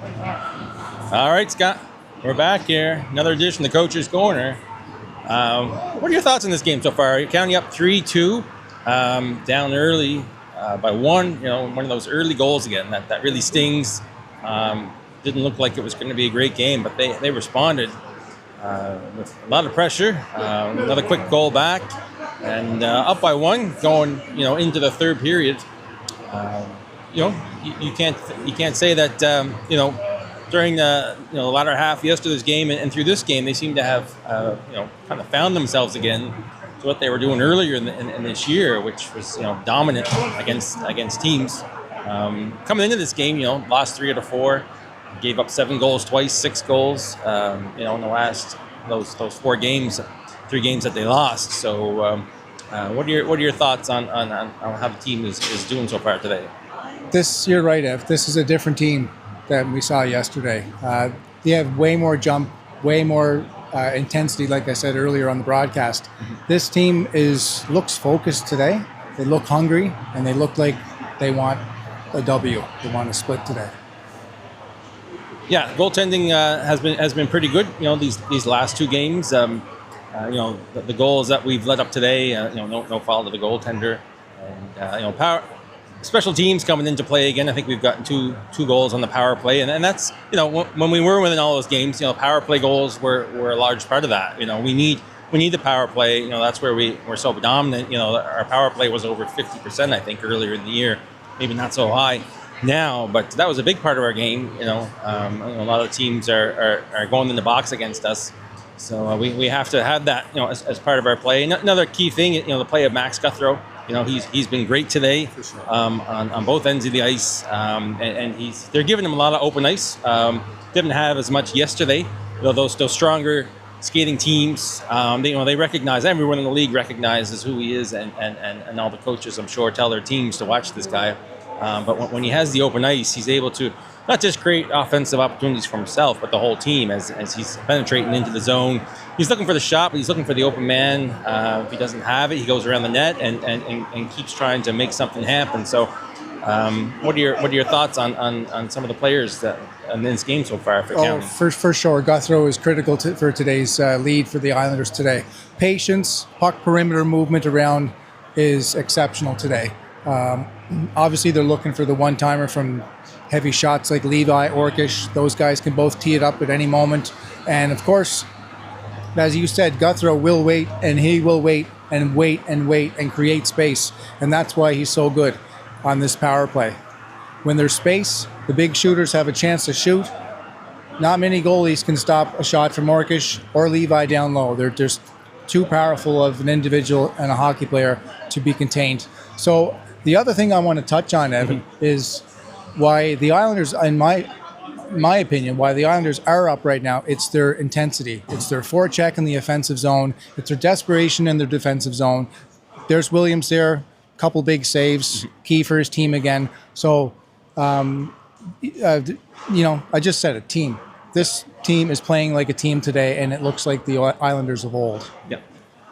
All right, Scott, we're back here. Another edition of the Coach's Corner. What are your thoughts on this game so far? You're counting up 3-2, down early by one. One of those early goals again that really stings. Didn't look like it was going to be a great game, but they responded with a lot of pressure. Another quick goal back, and up by one, going into the third period. You can't say that during the latter half of yesterday's game and through this game, they seem to have kind of found themselves again to what they were doing earlier in this year, which was dominant against teams. Coming into this game, lost 3 out of 4, gave up 7 goals twice, 6 goals. In the last those 4 games, 3 games that they lost. So, what are your thoughts on how the team is doing so far today? You're right, Ev. This is a different team than we saw yesterday. They have way more jump, way more intensity, like I said earlier on the broadcast. Mm-hmm. This team looks focused today. They look hungry, and they look like they want a W. They want a split today. Yeah, goaltending has been pretty good. These last 2 games. The goals that we've let up today. No foul to the goaltender, and power. Special teams coming into play again. I think we've gotten two goals on the power play, and that's when we were winning all those games. Power play goals were a large part of that. We need the power play. That's where we're so dominant. Our power play was over 50%, I think, earlier in the year. Maybe not so high now, but that was a big part of our game. A lot of teams are going in the box against us, so we have to have that as part of our play. Another key thing, the play of Max Guthrow. He's been great today. For sure. On both ends of the ice, and they're giving him a lot of open ice. Didn't have as much yesterday. Those stronger skating teams, they recognize, everyone in the league recognizes who he is, and all the coaches, I'm sure, tell their teams to watch this guy. But when he has the open ice, he's able to not just create offensive opportunities for himself, but the whole team as he's penetrating into the zone. He's looking for the shot, but he's looking for the open man. If he doesn't have it, he goes around the net and keeps trying to make something happen. So, what are your thoughts on some of the players that in this game so far for County? For sure, Guthrow is critical for today's lead for the Islanders today. Patience, puck perimeter movement around is exceptional today. Obviously, they're looking for the one-timer from heavy shots like Levi, Orkish. Those guys can both tee it up at any moment. And, of course, as you said, Guthrow will wait, and he will wait and wait and wait and create space. And that's why he's so good on this power play. When there's space, the big shooters have a chance to shoot. Not many goalies can stop a shot from Orkish or Levi down low. They're just too powerful of an individual and a hockey player to be contained. So the other thing I want to touch on, Evan, is why the Islanders, in my opinion, why the Islanders are up right now. It's their intensity. It's their forecheck in the offensive zone. It's their desperation in their defensive zone. There's Williams there, couple big saves, key for his team again. So, I just said a team. This team is playing like a team today, and it looks like the Islanders of old. Yep.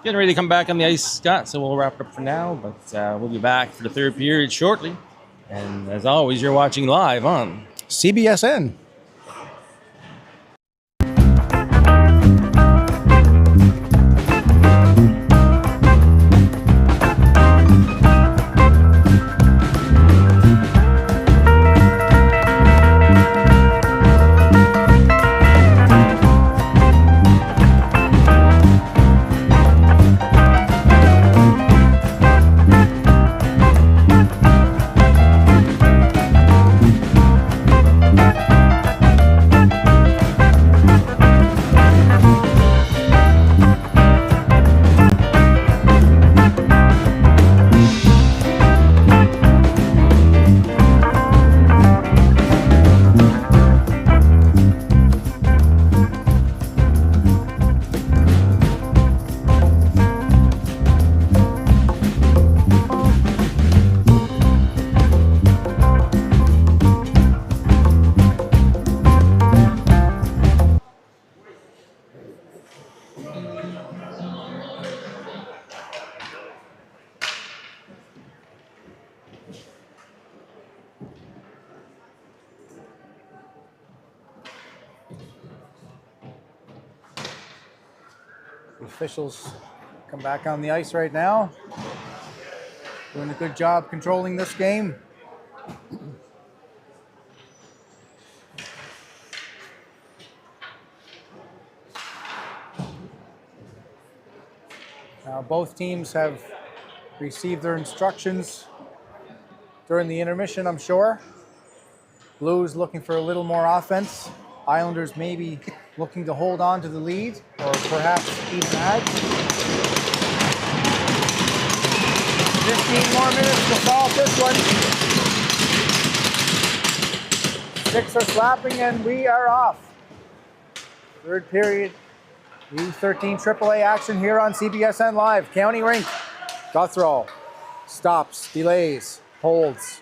Getting ready to come back on the ice, Scott, so we'll wrap it up for now, but we'll be back for the third period shortly. And as always, you're watching live on CBSN. The officials come back on the ice right now. Doing a good job controlling this game. Now both teams have received their instructions during the intermission, I'm sure. Blues looking for a little more offense. Islanders maybe looking to hold on to the lead or perhaps even add. 15 more minutes to solve this one. 6 are slapping and we are off. Third period. U13AAA action here on CBSN Live. County Rink. Guthrow stops, delays, holds.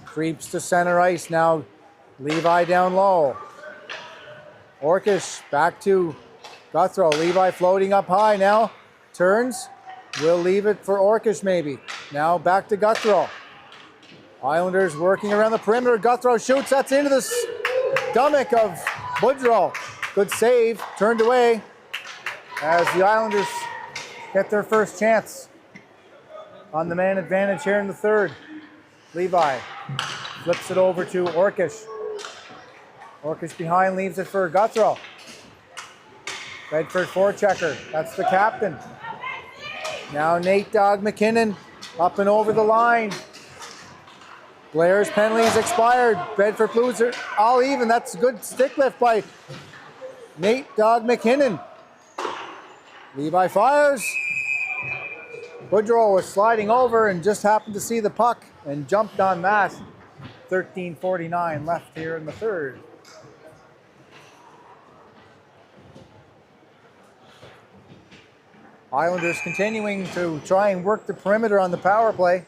Creeps to center ice. Now Levi down low. Orkish back to Guthrow. Levi floating up high now. Turns. We'll leave it for Orkish maybe. Now back to Guthrow. Islanders working around the perimeter. Guthrow shoots. That's into the stomach of Boudreau. Good save. Turned away as the Islanders get their first chance on the man advantage here in the third. Levi flips it over to Orkish. Orkish behind, leaves it for Guthrow. Bedford forechecker. That's the captain. Now Nate Dog McKinnon up and over the line. Blair's penalty is expired. Bedford Blues are all even. That's a good stick lift by Nate Dog McKinnon. Levi fires. Boudreau was sliding over and just happened to see the puck and jumped on that. 13:49 left here in the third. Islanders continuing to try and work the perimeter on the power play.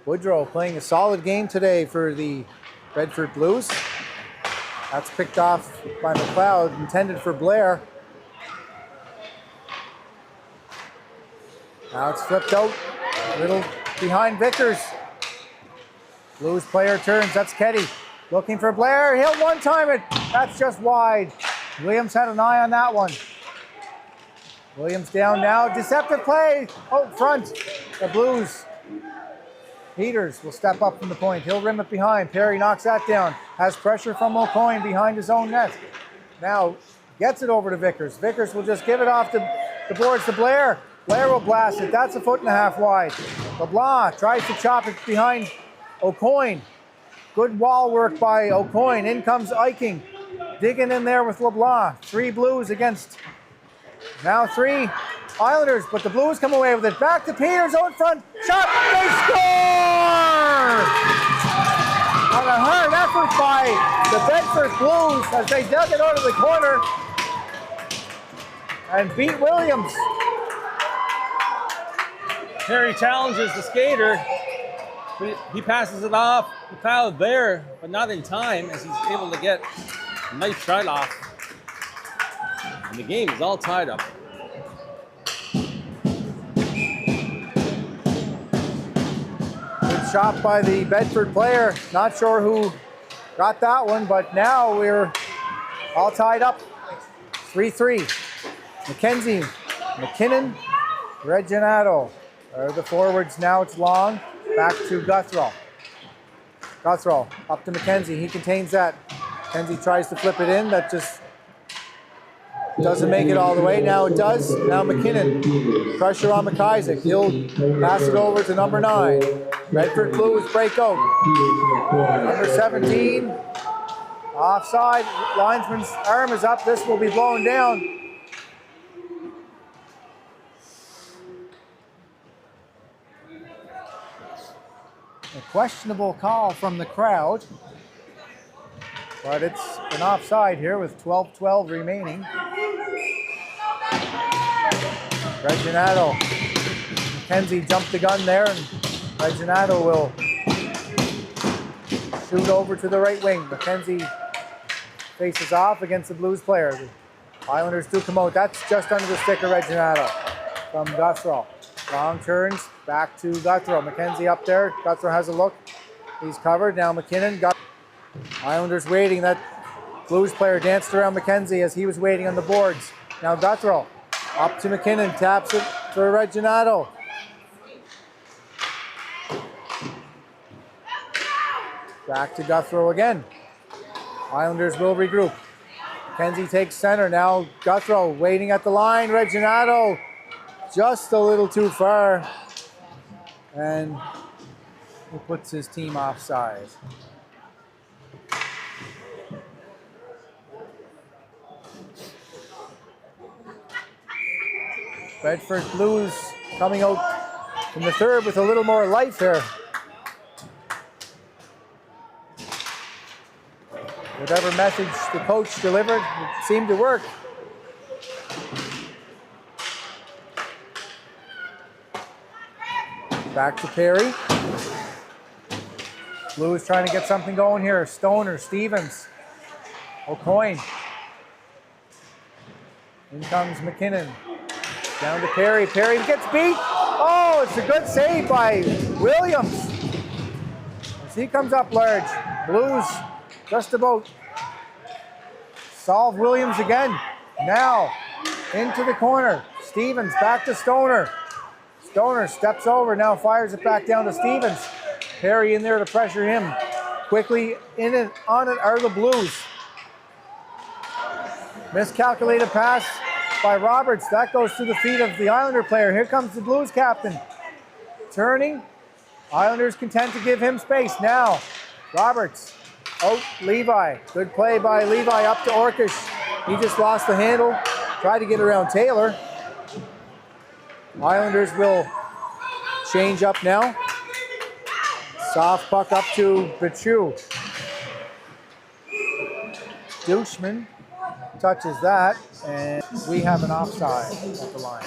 Boudreau playing a solid game today for the Bedford Blues. That's picked off by McLeod, intended for Blair. Now it's flipped out, a little behind Vickers. Blues player turns, that's Ketty. Looking for Blair, he'll one-time it. That's just wide. Williams had an eye on that one. Williams down now, deceptive play out front. The Blues. Peters will step up from the point. He'll rim it behind. Perry knocks that down. Has pressure from O'Coin behind his own net. Now gets it over to Vickers. Vickers will just give it off the boards to Blair. Blair will blast it. That's 1.5 feet wide. LeBlanc tries to chop it behind O'Coin. Good wall work by O'Coin. In comes Eiking. Digging in there with LeBlanc. 3 Blues against now 3 Islanders, but the Blues come away with it. Back to Peters out front. Shot. They score! On a hard effort by the Bedford Blues as they dug it out of the corner and beat Williams. Perry challenges the skater. He passes it off. The foul there, but not in time as he's able to get a nice shot off. And the game is all tied up. Good shot by the Bedford player. Not sure who got that one, but now we're all tied up. 3-3. McKenzie, McKinnon, Reginato are the forwards. Now it's Long. Back to Guthrow. Guthrow up to McKenzie. He contains that. McKenzie tries to flip it in. That just doesn't make it all the way. Now it does. Now McKinnon. Pressure on McIsaac. He'll pass it over to number 9. Bedford Blues break out. Number 17. Offside. Linesman's arm is up. This will be blown down. A questionable call from the crowd, but it's an offside here with 12:12 remaining. Reginato. McKenzie jumped the gun there, and Reginato will shoot over to the right wing. McKenzie faces off against the Blues player. The Islanders do come out. That's just under the stick of Reginato from Guthrow. Long turns, back to Guthrow. McKenzie up there. Guthrow has a look. He's covered. Now McKinnon got Islanders waiting. That Blues player danced around McKenzie as he was waiting on the boards. Now Guthrow up to McKinnon, taps it for Reginato. Back to Guthrow again. Islanders will regroup. McKenzie takes center. Now Guthrow waiting at the line. Reginato just a little too far. And he puts his team offside. Bedford Blues coming out in the third with a little more life here. Whatever message the coach delivered, it seemed to work. Back to Perry. Blues trying to get something going here. Stoner, Stevens, O'Coin. In comes McKinnon. Down to Perry. Perry gets beat. Oh, it's a good save by Williams. As he comes up large. Blues just about solve Williams again. Now into the corner. Stevens back to Stoner. Stoner steps over, now fires it back down to Stevens. Perry in there to pressure him. Quickly in and on it are the Blues. Miscalculated pass by Roberts. That goes to the feet of the Islander player. Here comes the Blues captain. Turning. Islanders content to give him space. Now, Roberts. Oh, Levi. Good play by Levi up to Orkish. He just lost the handle. Tried to get around Taylor. Islanders will change up now. Soft puck up to Bichu. Douchman touches that, and we have an offside at the line.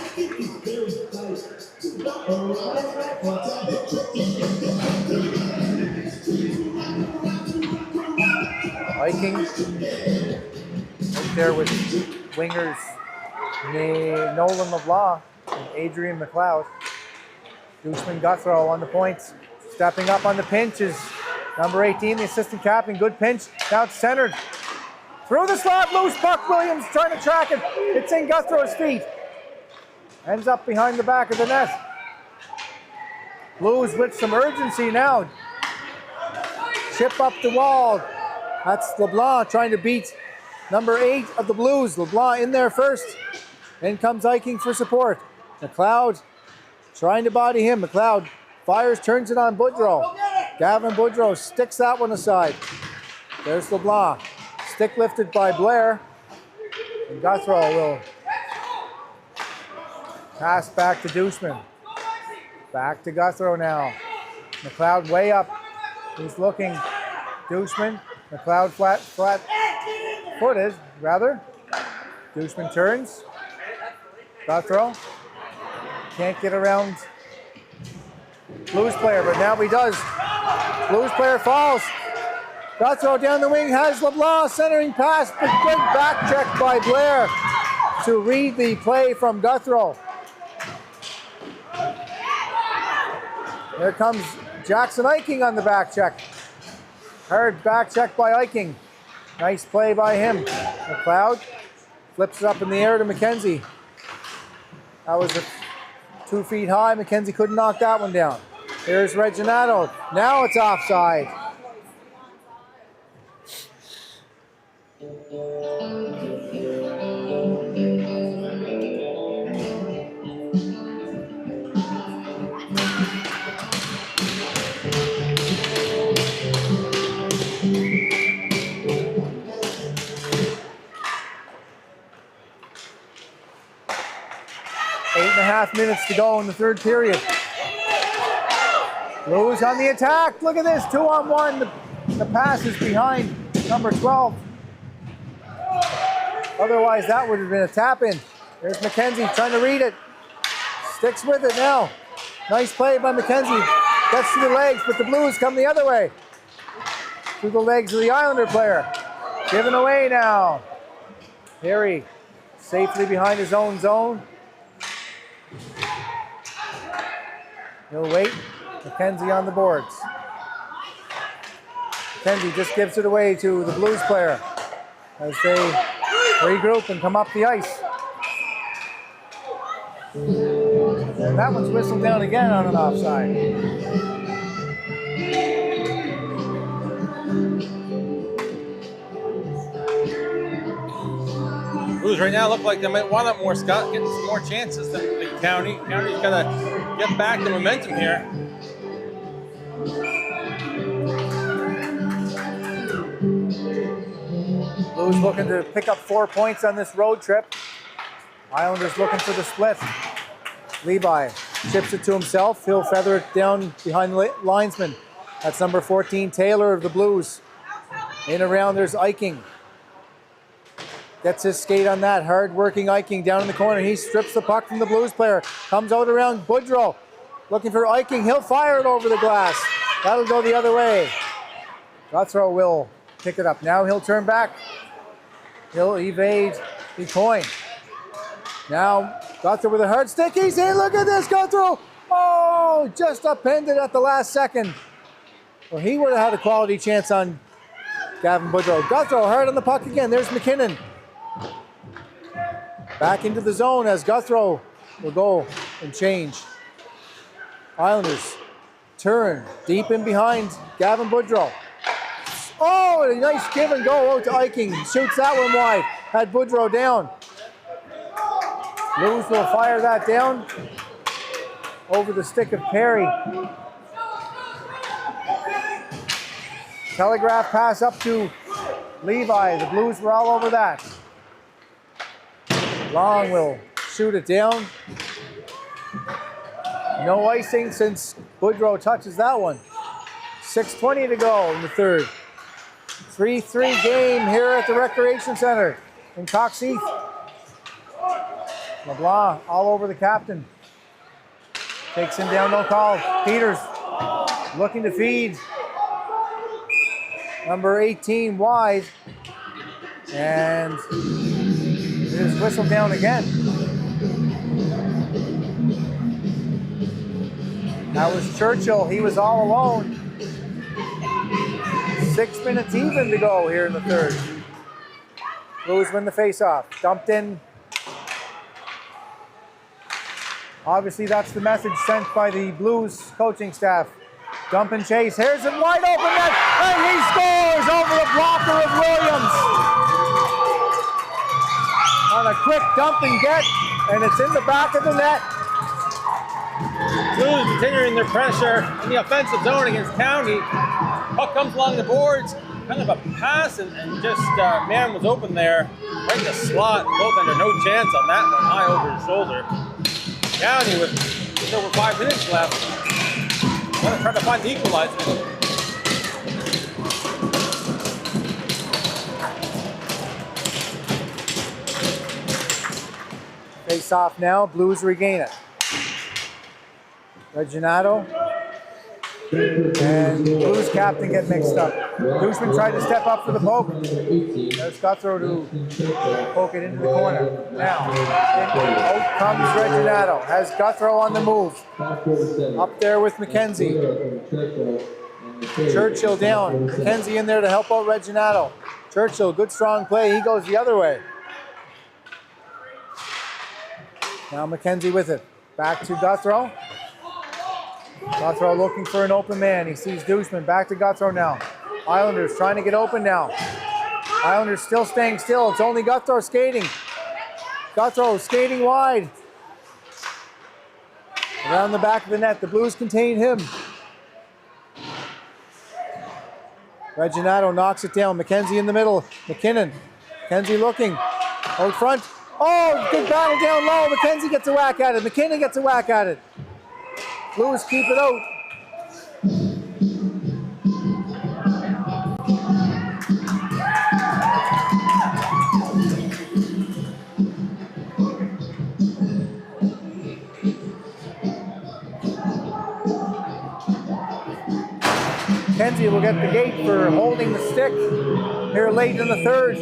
Vikings right there with wingers Nolan LeBlanc and Adrian McLeod. Douchman Guthrow on the points. Stepping up on the pinch is number 18, the assistant captain. Good pinch. Now it's centered. Through the slot, loose puck. Williams trying to track it. It's in Guthrow's feet. Ends up behind the back of the net. Blues with some urgency now. Chip up the wall. That's LeBlanc trying to beat number 8 of the Blues. LeBlanc in there first. In comes Eiking for support. McLeod trying to body him. McLeod fires, turns it on Boudreau. Gavin Boudreau sticks that one aside. There's LeBlanc. Stick lifted by Blair. And Guthrow will pass back to Douchman. Back to Guthrow now. McLeod way up. He's looking. Douchman. McLeod flat footed, rather. Douchman turns. Guthrow. Can't get around Blues player, but now he does. Blues player falls. Guthrow down the wing has LeBlanc centering pass, but good back check by Blair to read the play from Guthrow. Here comes Jackson Eiking on the back check. Hard back check by Eiking. Nice play by him. McLeod flips it up in the air to McKenzie. That was 2 feet high. McKenzie couldn't knock that one down. Here's Reginato. Now it's offside. Eight and a half minutes to go in the third period. Blues on the attack. Look at this, 2-on-1. The pass is behind number 12. Otherwise, that would have been a tap in. There's McKenzie trying to read it. Sticks with it now. Nice play by McKenzie. Gets to the legs, but the Blues come the other way. Through the legs of the Islander player. Given away now. Harry safely behind his own zone. He'll wait. McKenzie on the boards. McKenzie just gives it away to the Blues player. as they regroup and come up the ice. And that one's whistled down again on an offside. Blues right now look like they might want it more, Scott, getting some more chances than the County. County's got to get back the momentum here. Blues looking to pick up 4 points on this road trip. Islanders looking for the split. Levi chips it to himself. He'll feather it down behind the linesman. That's number 14, Taylor of the Blues. In around, there's Eiking. Gets his skate on that. Hard-working Eiking down in the corner. He strips the puck from the Blues player. Comes out around Boudreau. Looking for Eiking. He'll fire it over the glass. That'll go the other way. Guthrow will pick it up. Now he'll turn back. He'll evade the coin. Now Guthrow with a hard stick. He's in. Look at this, Guthrow. Oh, just upended at the last second. Well, he would have had a quality chance on Gavin Boudreau. Guthrow hard on the puck again. There's McKinnon. Back into the zone as Guthrow will go and change. Islanders turn deep in behind Gavin Boudreau. Oh, a nice give and go out to Eiking. Shoots that one wide. Had Boudreau down. Blues will fire that down over the stick of Perry. Telegraph pass up to Levi. The Blues were all over that. Long will shoot it down. No icing since Boudreau touches that one. 6:20 to go in the third. 3-3 game here at the Recreation Center in Cox Heath. LeBlanc all over the captain. Takes him down, no call. Peters looking to feed. Number 18 wide. And it is whistled down again. That was Churchill. He was all alone. 6 minutes even to go here in the third. Blues win the faceoff. Dumped in. Obviously, that's the message sent by the Blues coaching staff. Dump and chase. Here's it wide open net. And he scores over the blocker of Williams. On a quick dump and get. And it's in the back of the net. Blues continuing their pressure in the offensive zone against County. Puck comes along the boards. Kind of a pass and just man was open there. Right in the slot. Goaltender no chance on that one. High over his shoulder. County with just over 5 minutes left. Want to try to find the equalizer. Face off now. Blues regain it. Reginato and Blues captain get mixed up. Douchman tried to step up for the poke. There's Guthrow to poke it into the corner. Now, out comes Reginato. Has Guthrow on the move. Up there with McKenzie. Churchill down. McKenzie in there to help out Reginato. Churchill, good strong play. He goes the other way. Now McKenzie with it. Back to Guthrow. Guthrow looking for an open man. He sees Douchman. Back to Guthrow now. Islanders trying to get open now. Islanders still staying still. It's only Guthrow skating. Guthrow skating wide. Around the back of the net. The Blues contain him. Reginato knocks it down. McKenzie in the middle. McKinnon. McKenzie looking. Out front. Oh, good battle down low. McKenzie gets a whack at it. McKinnon gets a whack at it. Blues keep it out. Kenzie will get the gate for holding the stick here late in the third.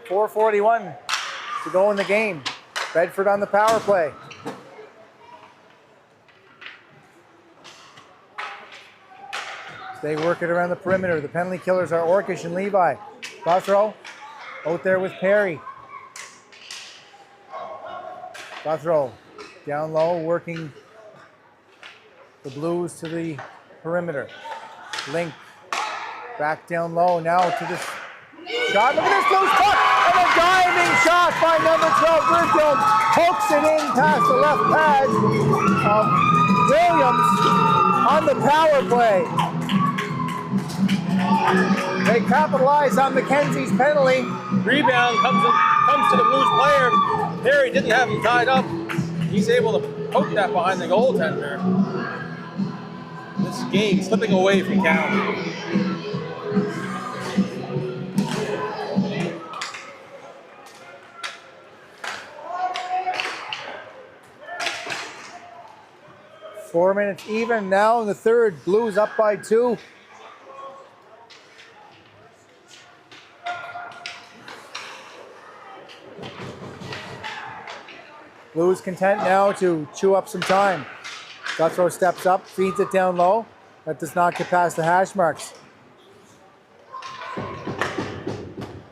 .441 to go in the game. Bedford on the power play. They work it around the perimeter. The penalty killers are Orkish and Levi. Guthrow out there with Perry. Guthrow down low, working the Blues to the perimeter. Link back down low now to this shot. Look at this Blues puck! And a diving shot by number 12, Breton. Pokes it in past the left pad of Williams on the power play. They capitalize on McKenzie's penalty. Rebound comes to the Blues player. Perry didn't have him tied up. He's able to poke that behind the goaltender. This game slipping away from County. Four minutes even now in the third. Blues up by 2. Blues content now to chew up some time. Guthrow steps up, feeds it down low. That does not get past the hash marks.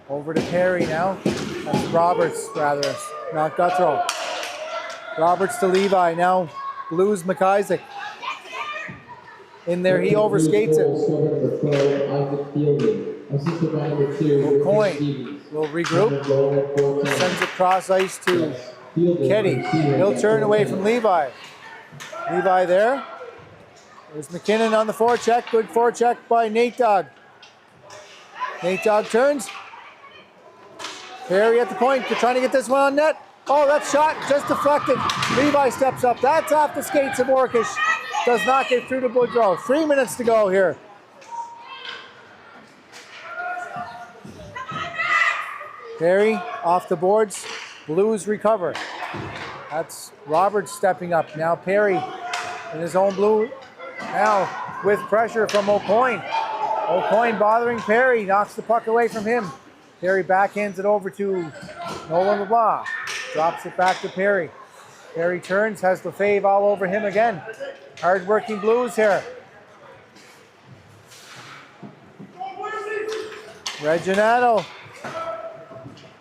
Over to Perry now. That's Roberts, rather, not Guthrow. Roberts to Levi now. Blues McIsaac. In there, he overskates it. O'Coin will regroup. Sends it cross ice to Keddy. He'll turn away from Levi. Levi there. There's McKinnon on the forecheck. Good forecheck by Nate Dogg. Nate Dogg turns. Perry at the point. They're trying to get this one on net. Oh, that shot just deflected. Levi steps up. That's off the skates of Orkish. Does not get through to Boudreau. 3 minutes to go here. Perry off the boards. Blues recover. That's Roberts stepping up. Now Perry in his own blue. Now with pressure from O'Coin. O'Coin bothering Perry. Knocks the puck away from him. Perry backhands it over to Nolan LeBlanc. Drops it back to Perry. Perry turns, has Lefebvre all over him again. Hard-working Blues here. Reginato.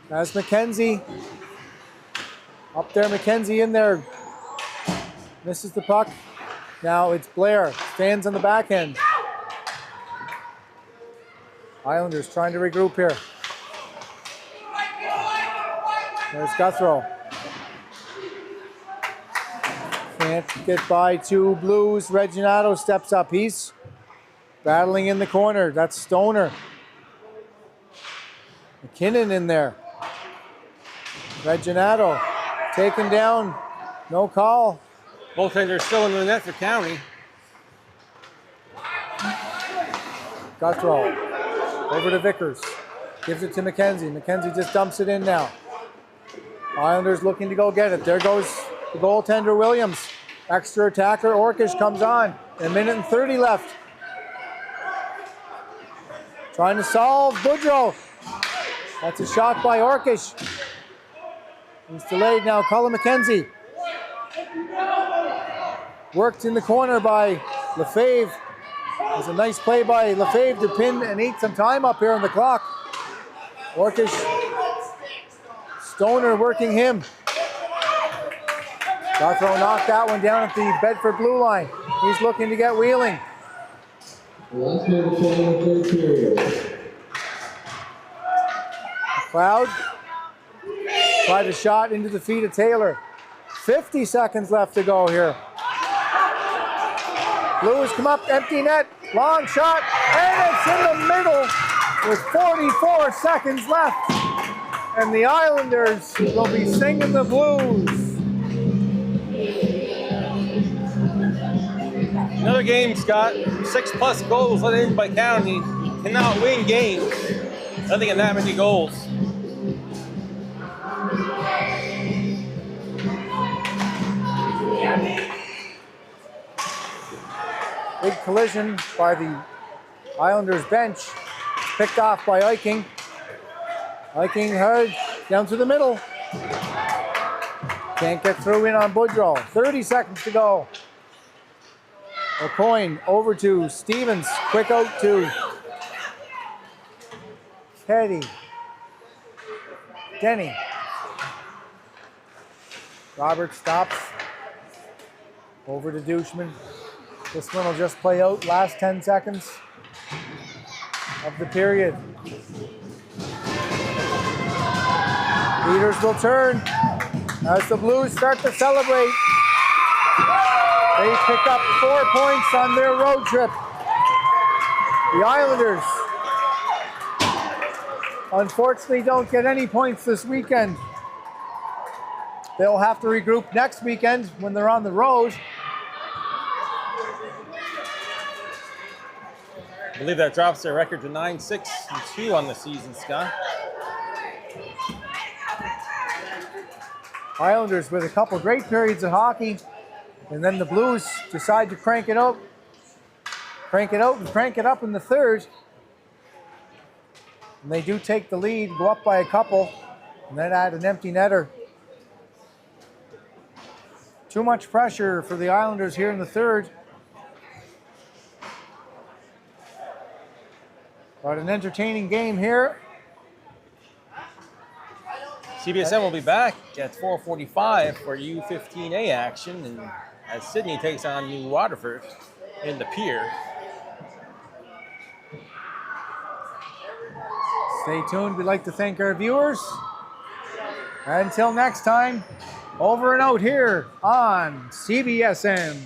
That's McKenzie. Up there, McKenzie in there. Misses the puck. Now it's Blair. Stands on the back end. Islanders trying to regroup here. There's Guthrow. Can't get by 2 Blues. Reginato steps up. He's battling in the corner. That's Stoner. McKinnon in there. Reginato taken down. No call. Goaltender still in the net for County. Guthrow over to Vickers. Gives it to McKenzie. McKenzie just dumps it in now. Islanders looking to go get it. There goes the goaltender Williams. Extra attacker Orkish comes on. 1:30 left. Trying to solve Boudreau. That's a shot by Orkish. He's delayed now. Cullen McKenzie. Worked in the corner by Lefebvre. There's a nice play by Lefebvre to pin and eat some time up here on the clock. Orkish. Stoner working him. Guthrow knocked that one down at the Bedford blue line. He's looking to get wheeling. McLeod tried a shot into the feet of Taylor. 50 seconds left to go here. Blues come up, empty net, long shot, and it's in the middle with 44 seconds left. And the Islanders will be singing the blues. Another game, Scott. 6+ goals let in by County. You cannot win games. Nothing in that many goals. Big collision by the Islanders bench. Picked off by Eiking. Eiking hard down to the middle. Can't get through in on Boudreau. 30 seconds to go. O'Coin over to Stevens. Quick out to Teddy. Denny. Robert stops. Over to Douchman. This one will just play out last 10 seconds of the period. Leaders will turn as the Blues start to celebrate. They pick up 4 points on their road trip. The Islanders unfortunately don't get any points this weekend. They'll have to regroup next weekend when they're on the road. I believe that drops their record to 9-6-2 on the season, Scott. Islanders with a couple great periods of hockey, and then the Blues decide to crank it out and crank it up in the third. And they do take the lead, go up by a couple, and then add an empty netter. Too much pressure for the Islanders here in the third. But an entertaining game here. CBSN will be back at 4:45 for U13A action, and as Sydney takes on New Waterford in the Pier. Stay tuned. We'd like to thank our viewers. Until next time, over and out here on CBSN.